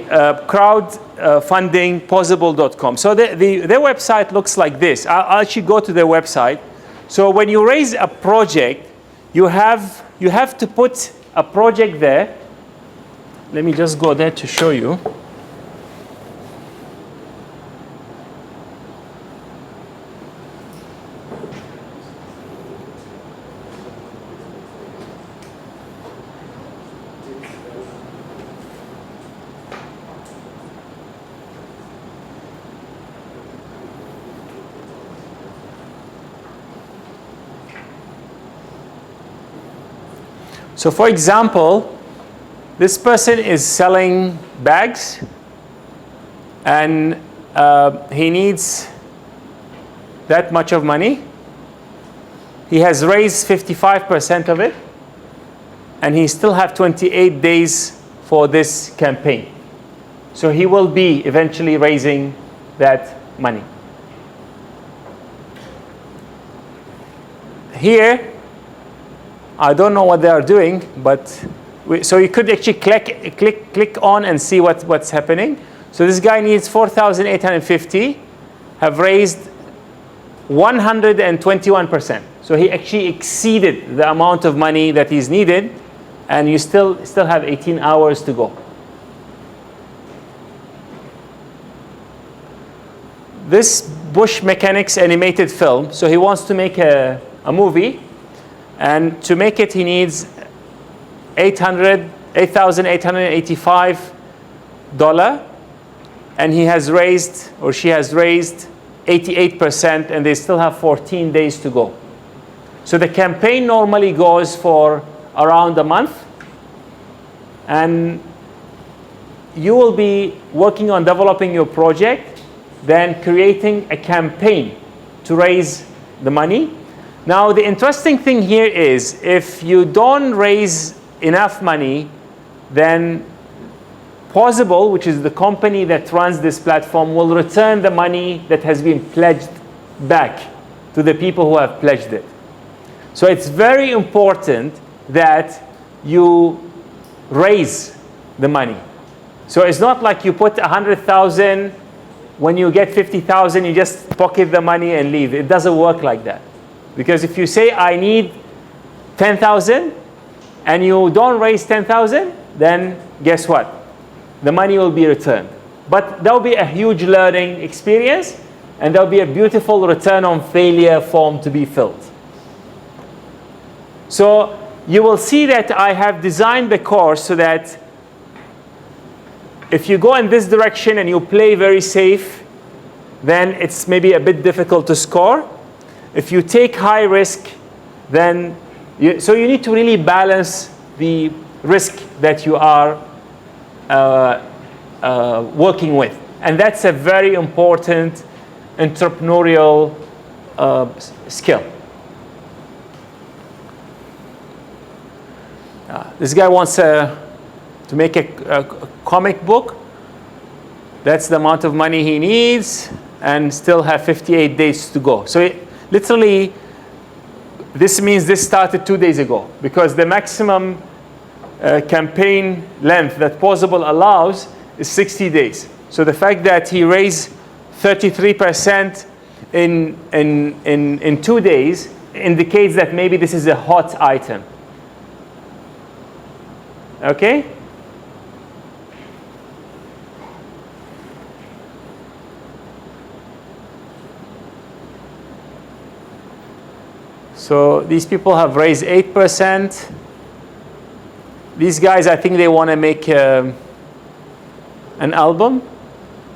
crowdfunding Pozible.com. So their website looks like this. I'll actually go to their website. So when you raise a project, you have to put a project there. Let me just go there to show you. So for example, this person is selling bags and he needs that much of money. He has raised 55% of it and he still have 28 days for this campaign. So he will be eventually raising that money. Here, I don't know what they are doing, but so you could actually click on and see what's happening. So this guy needs 4,850, have raised 121%. So he actually exceeded the amount of money that is needed, and you still have 18 hours to go. This Bush Mechanics animated film, so he wants to make a movie. And to make it, he needs $8,885, and he has raised, or she has raised 88%, and they still have 14 days to go. So the campaign normally goes for around a month, and you will be working on developing your project, then creating a campaign to raise the money. Now, the interesting thing here is if you don't raise enough money, then Pozible, which is the company that runs this platform, will return the money that has been pledged back to the people who have pledged it. So it's very important that you raise the money. So it's not like you put 100,000, when you get 50,000, you just pocket the money and leave. It doesn't work like that. Because if you say, I need 10,000, and you don't raise 10,000, then guess what? The money will be returned. But there will be a huge learning experience, and there will be a beautiful return on failure form to be filled. So you will see that I have designed the course so that if you go in this direction and you play very safe, then it's maybe a bit difficult to score. If you take high risk, then so you need to really balance the risk that you are working with. And that's a very important entrepreneurial skill. This guy wants to make a comic book. That's the amount of money he needs, and still have 58 days to go. So literally, this means this started 2 days ago, because the maximum campaign length that Pozible allows is 60 days. So the fact that he raised 33% in 2 days indicates that maybe this is a hot item. Okay? So these people have raised 8%. These guys, I think they want to make an album.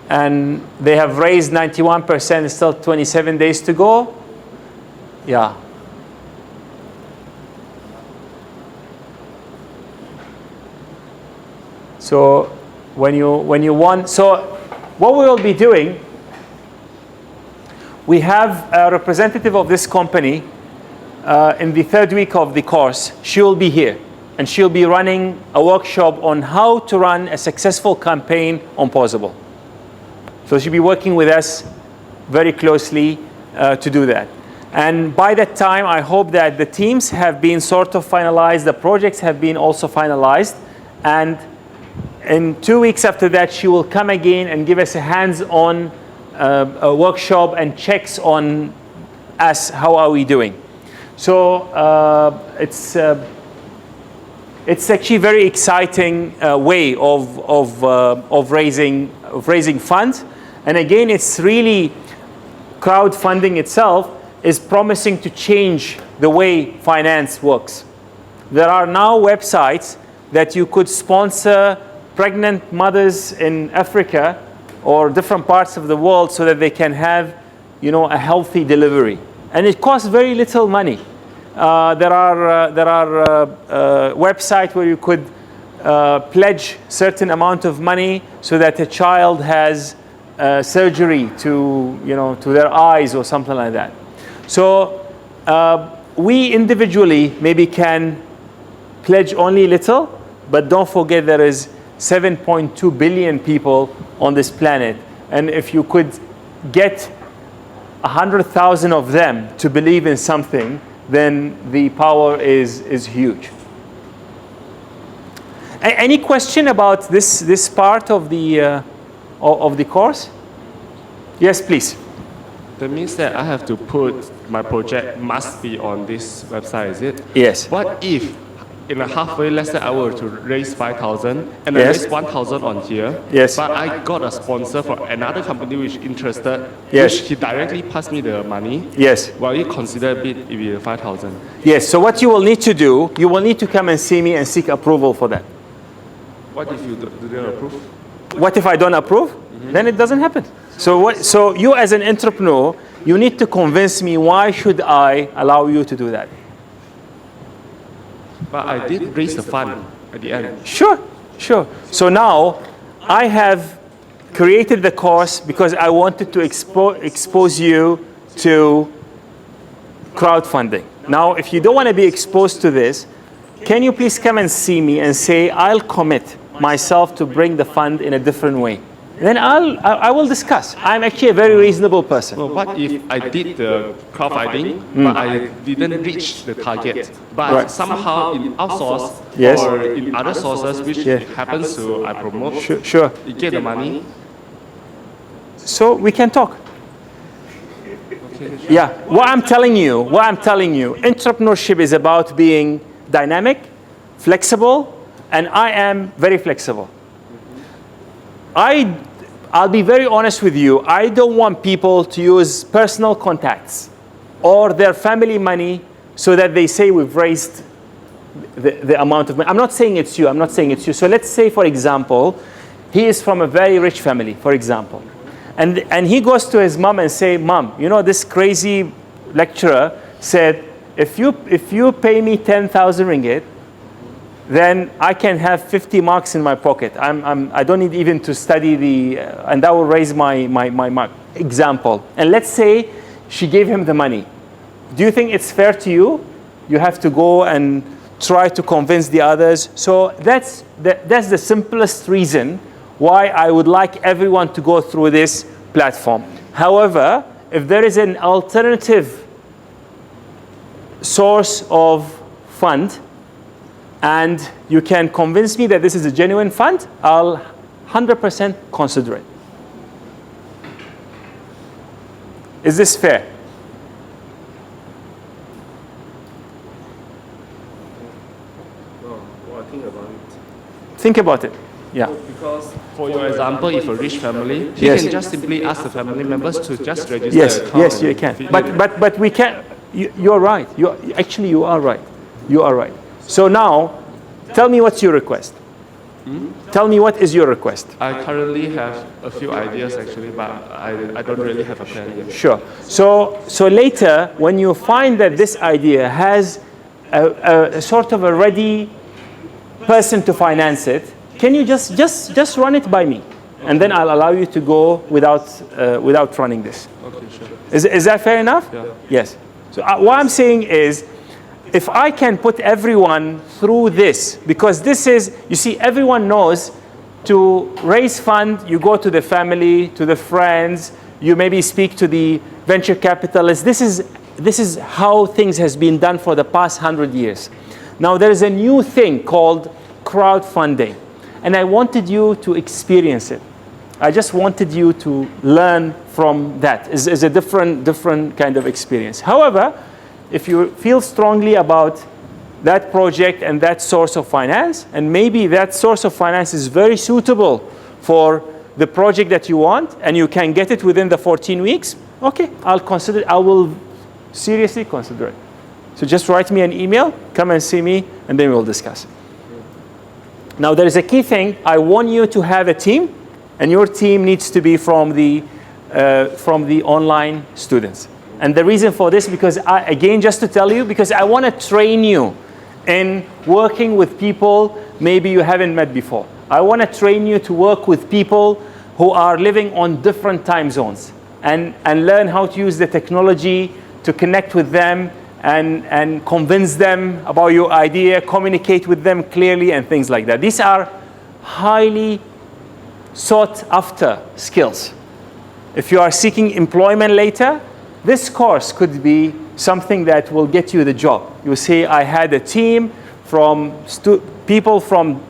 And they have raised 91%, still 27 days to go. Yeah. So when you want, so what we will be doing, we have a representative of this company in the third week of the course. She will be here, and she'll be running a workshop on how to run a successful campaign on Pozible. So she'll be working with us very closely to do that. And by that time, I hope that the teams have been sort of finalized, the projects have been also finalized, and in 2 weeks after that, she will come again and give us a hands-on a workshop and checks on us, how are we doing. So it's actually a very exciting way of raising funds. And again, it's really, crowdfunding itself is promising to change the way finance works. There are now websites that you could sponsor pregnant mothers in Africa or different parts of the world so that they can have, a healthy delivery. And it costs very little money. There are websites where you could pledge certain amount of money so that a child has surgery to their eyes or something like that. So we individually maybe can pledge only little, but don't forget there is 7.2 billion people on this planet. And if you could get 100,000 of them to believe in something, then the power is huge. Any question about this part of the course? Yes, please. That means that I have to put my project must be on this website, is it? Yes. What if in a halfway, let's say I were to raise 5,000 and Yes. I raise 1,000 on here, Yes. but I got a sponsor for another company which interested, Yes. which he directly passed me the money. Yes. Will you consider a bit if it's 5,000? Yes. So what you will need to do, you will need to come and see me and seek approval for that. What if you don't approve? What if I don't approve? Then it doesn't happen. So you as an entrepreneur, you need to convince me why should I allow you to do that. But I did raise the fund at the end. Sure. So now I have created the course because I wanted to expose you to crowdfunding. Now, if you don't want to be exposed to this, can you please come and see me and say, I'll commit myself to bring the fund in a different way. Then I will discuss. I'm actually a very reasonable person. Well, what if I did the crowdfunding, but I didn't reach the target, but Right. somehow in outsource Yes. or in other sources which Yeah. happens to I promote, Sure. you get the money? So we can talk. Yeah, what I'm telling you, entrepreneurship is about being dynamic, flexible, and I am very flexible. I'll be very honest with you. I don't want people to use personal contacts or their family money so that they say we've raised the amount of money. I'm not saying it's you. So let's say, for example, he is from a very rich family, for example. And he goes to his mom and say, Mom, you know, this crazy lecturer said, if you pay me 10,000 ringgit, then I can have 50 marks in my pocket. I don't need even to study and that will raise my mark. Example. And let's say she gave him the money. Do you think it's fair to you? You have to go and try to convince the others. So that's the simplest reason why I would like everyone to go through this platform. However, if there is an alternative source of fund and you can convince me that this is a genuine fund, I'll 100% consider it. Is this fair? Think about it. Yeah. Because for your example, if a rich family, he Yes. can just simply ask the family members to just register Yes, an account. yes, you can. But we can't. You're right. You are right. You are right. So now, tell me what's your request. Tell me what is your request. I currently have a few ideas actually, but I don't really have a plan yet. Sure. So later, when you find that this idea has a sort of a ready person to finance it, can you just run it by me, and then I'll allow you to go without running this. Okay, sure. Is that fair enough? Yeah. Yes. So what I'm saying is, if I can put everyone through this, because this is, you see, everyone knows to raise fund, you go to the family, to the friends, you maybe speak to the venture capitalists. This is how things has been done for the past 100 years. Now there is a new thing called crowdfunding, and I wanted you to experience it. I just wanted you to learn from that. It's a different kind of experience. However, if you feel strongly about that project and that source of finance, and maybe that source of finance is very suitable for the project that you want, and you can get it within the 14 weeks, okay, I will seriously consider it. So just write me an email, come and see me, and then we'll discuss it. Now there is a key thing. I want you to have a team, and your team needs to be from the online students. And the reason for this, because again, just to tell you, because I want to train you in working with people maybe you haven't met before. I want to train you to work with people who are living on different time zones and learn how to use the technology to connect with them and convince them about your idea, communicate with them clearly and things like that. These are highly sought after skills. If you are seeking employment later, this course could be something that will get you the job. You say, I had a team from people from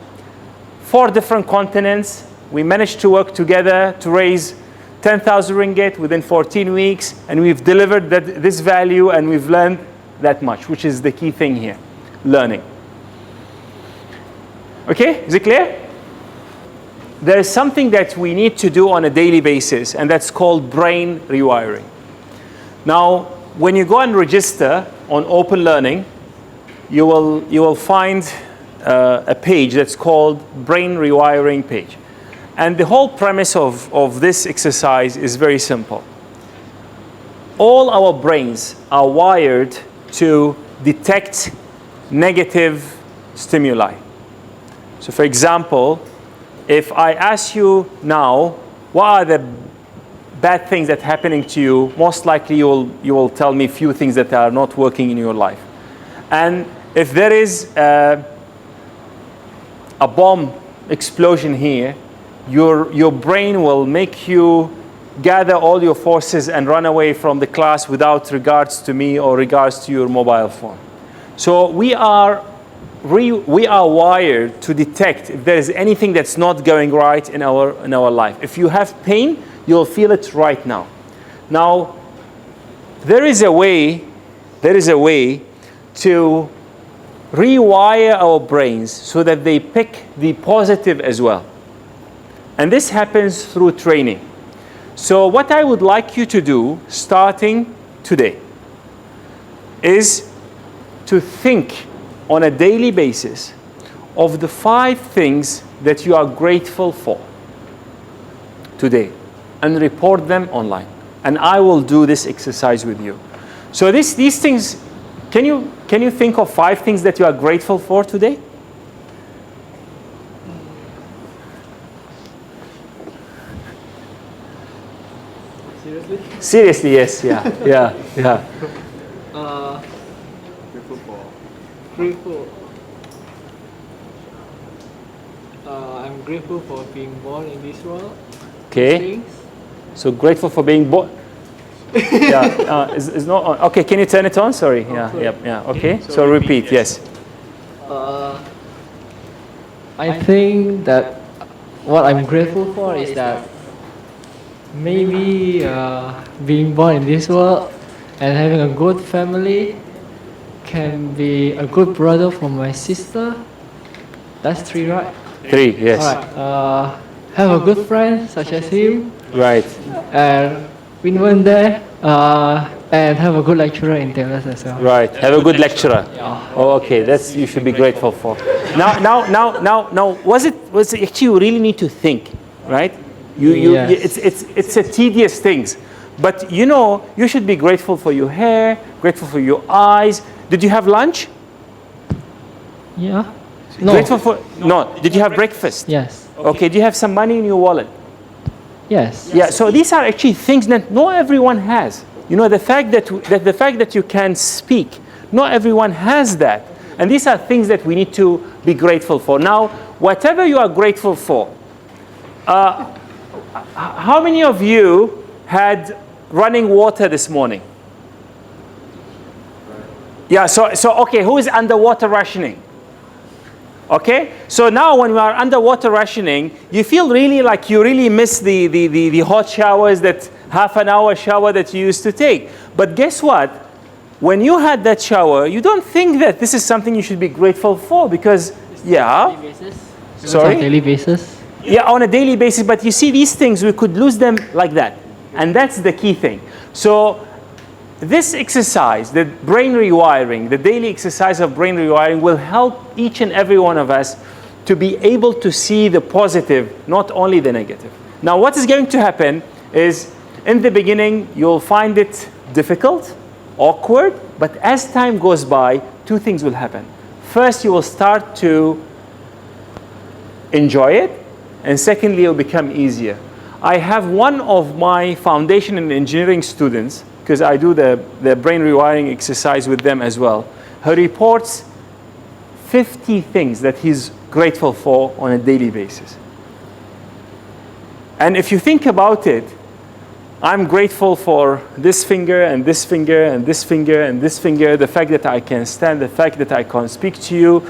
4 different continents. We managed to work together to raise 10,000 ringgit within 14 weeks, and we've delivered this value, and we've learned that much, which is the key thing here, learning. Okay, is it clear? There is something that we need to do on a daily basis, and that's called brain rewiring. Now, when you go and register on Open Learning, you will find a page that's called Brain Rewiring page. And the whole premise of this exercise is very simple. All our brains are wired to detect negative stimuli. So for example, if I ask you now, what are the bad things that are happening to you, most likely you will tell me a few things that are not working in your life. And if there is a bomb explosion here, your brain will make you gather all your forces and run away from the class without regards to me or regards to your mobile phone. So we are wired to detect if there is anything that's not going right in our life. If you have pain, you'll feel it right now. Now, there is a way to rewire our brains so that they pick the positive as well. And this happens through training. So what I would like you to do, starting today, is to think on a daily basis of the 5 things that you are grateful for today and report them online. And I will do this exercise with you. So these things, can you think of 5 things that you are grateful for today? Seriously? Seriously, yes, yeah. Grateful. I'm grateful for being born in this world. Okay. So grateful for being born. Yeah, is not on. Okay, can you turn it on? Sorry. Yeah. Okay. So repeat. Yes. I think that what I'm grateful for is that maybe being born in this world and having a good family, can be a good brother for my sister. That's 3, right? 3. Yes. Alright. Have a good friend such as him. Right. And win one there. And have a good lecturer in Taylor's as well. Right. Have a good lecturer. Oh, okay. That's you should be grateful for. Now. Was it actually you really need to think, right? Yes. It's a tedious things, but you should be grateful for your hair, grateful for your eyes. Did you have lunch? Yeah. No. Grateful for no. Did you have breakfast? Yes. Okay. Do you have some money in your wallet? Yes. Yeah. So these are actually things that not everyone has. The fact that you can speak, not everyone has that, and these are things that we need to be grateful for. Now, whatever you are grateful for. How many of you had running water this morning? Yeah, so okay, who is underwater rationing? Okay, so now when we are underwater rationing, you feel really like you really miss the hot showers, that half an hour shower that you used to take. But guess what? When you had that shower, you don't think that this is something you should be grateful for because, yeah. Sorry? On a daily basis? Yeah, on a daily basis, but you see these things, we could lose them like that. And that's the key thing. So this exercise, the brain rewiring, the daily exercise of brain rewiring will help each and every one of us to be able to see the positive, not only the negative. Now, what is going to happen is, in the beginning, you'll find it difficult, awkward, but as time goes by, 2 things will happen. First, you will start to enjoy it, and secondly, it will become easier. I have one of my foundation and engineering students, because I do the brain rewiring exercise with them as well. He reports 50 things that he's grateful for on a daily basis. And if you think about it, I'm grateful for this finger and this finger and this finger and this finger, the fact that I can stand, the fact that I can speak to you,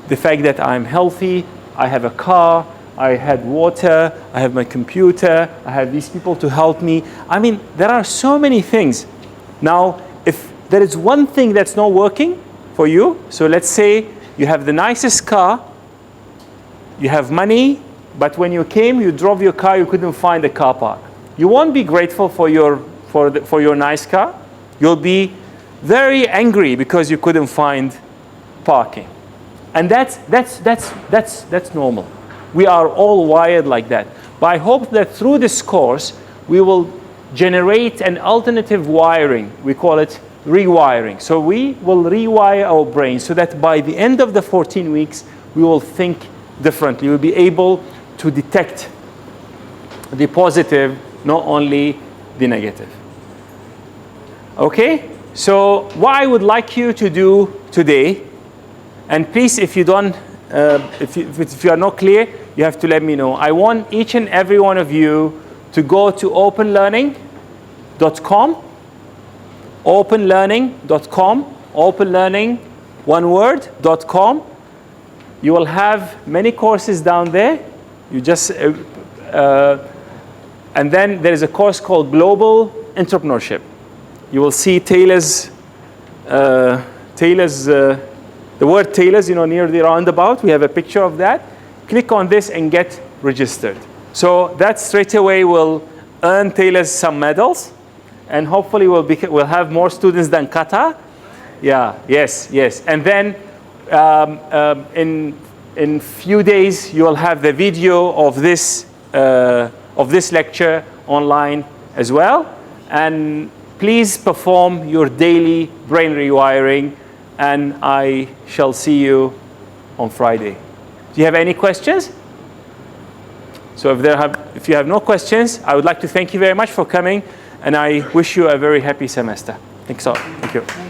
the fact that I'm healthy, I have a car, I had water, I have my computer, I have these people to help me. I mean, there are so many things. Now, if there is one thing that's not working for you, so let's say you have the nicest car, you have money, but when you came, you drove your car, you couldn't find a car park. You won't be grateful for your nice car. You'll be very angry because you couldn't find parking. And that's normal. We are all wired like that. But I hope that through this course, we will generate an alternative wiring. We call it rewiring. So we will rewire our brain so that by the end of the 14 weeks, we will think differently. We'll be able to detect the positive, not only the negative. Okay? So what I would like you to do today, and please, if you don't, if you are not clear, you have to let me know. I want each and every one of you to go to openlearning.com, openlearning, one word, .com. You will have many courses down there. You just, and then there is a course called Global Entrepreneurship. you will see Taylor's, the word Taylor's, near the roundabout. We have a picture of that. Click on this and get registered. So that straight away will earn Taylor's some medals, and hopefully we'll have more students than Qatar. Yeah, yes. And then in few days you will have the video of this lecture online as well. And please perform your daily brain rewiring, and I shall see you on Friday. Do you have any questions? So if you have no questions, I would like to thank you very much for coming, and I wish you a very happy semester. Thanks all. Thank you.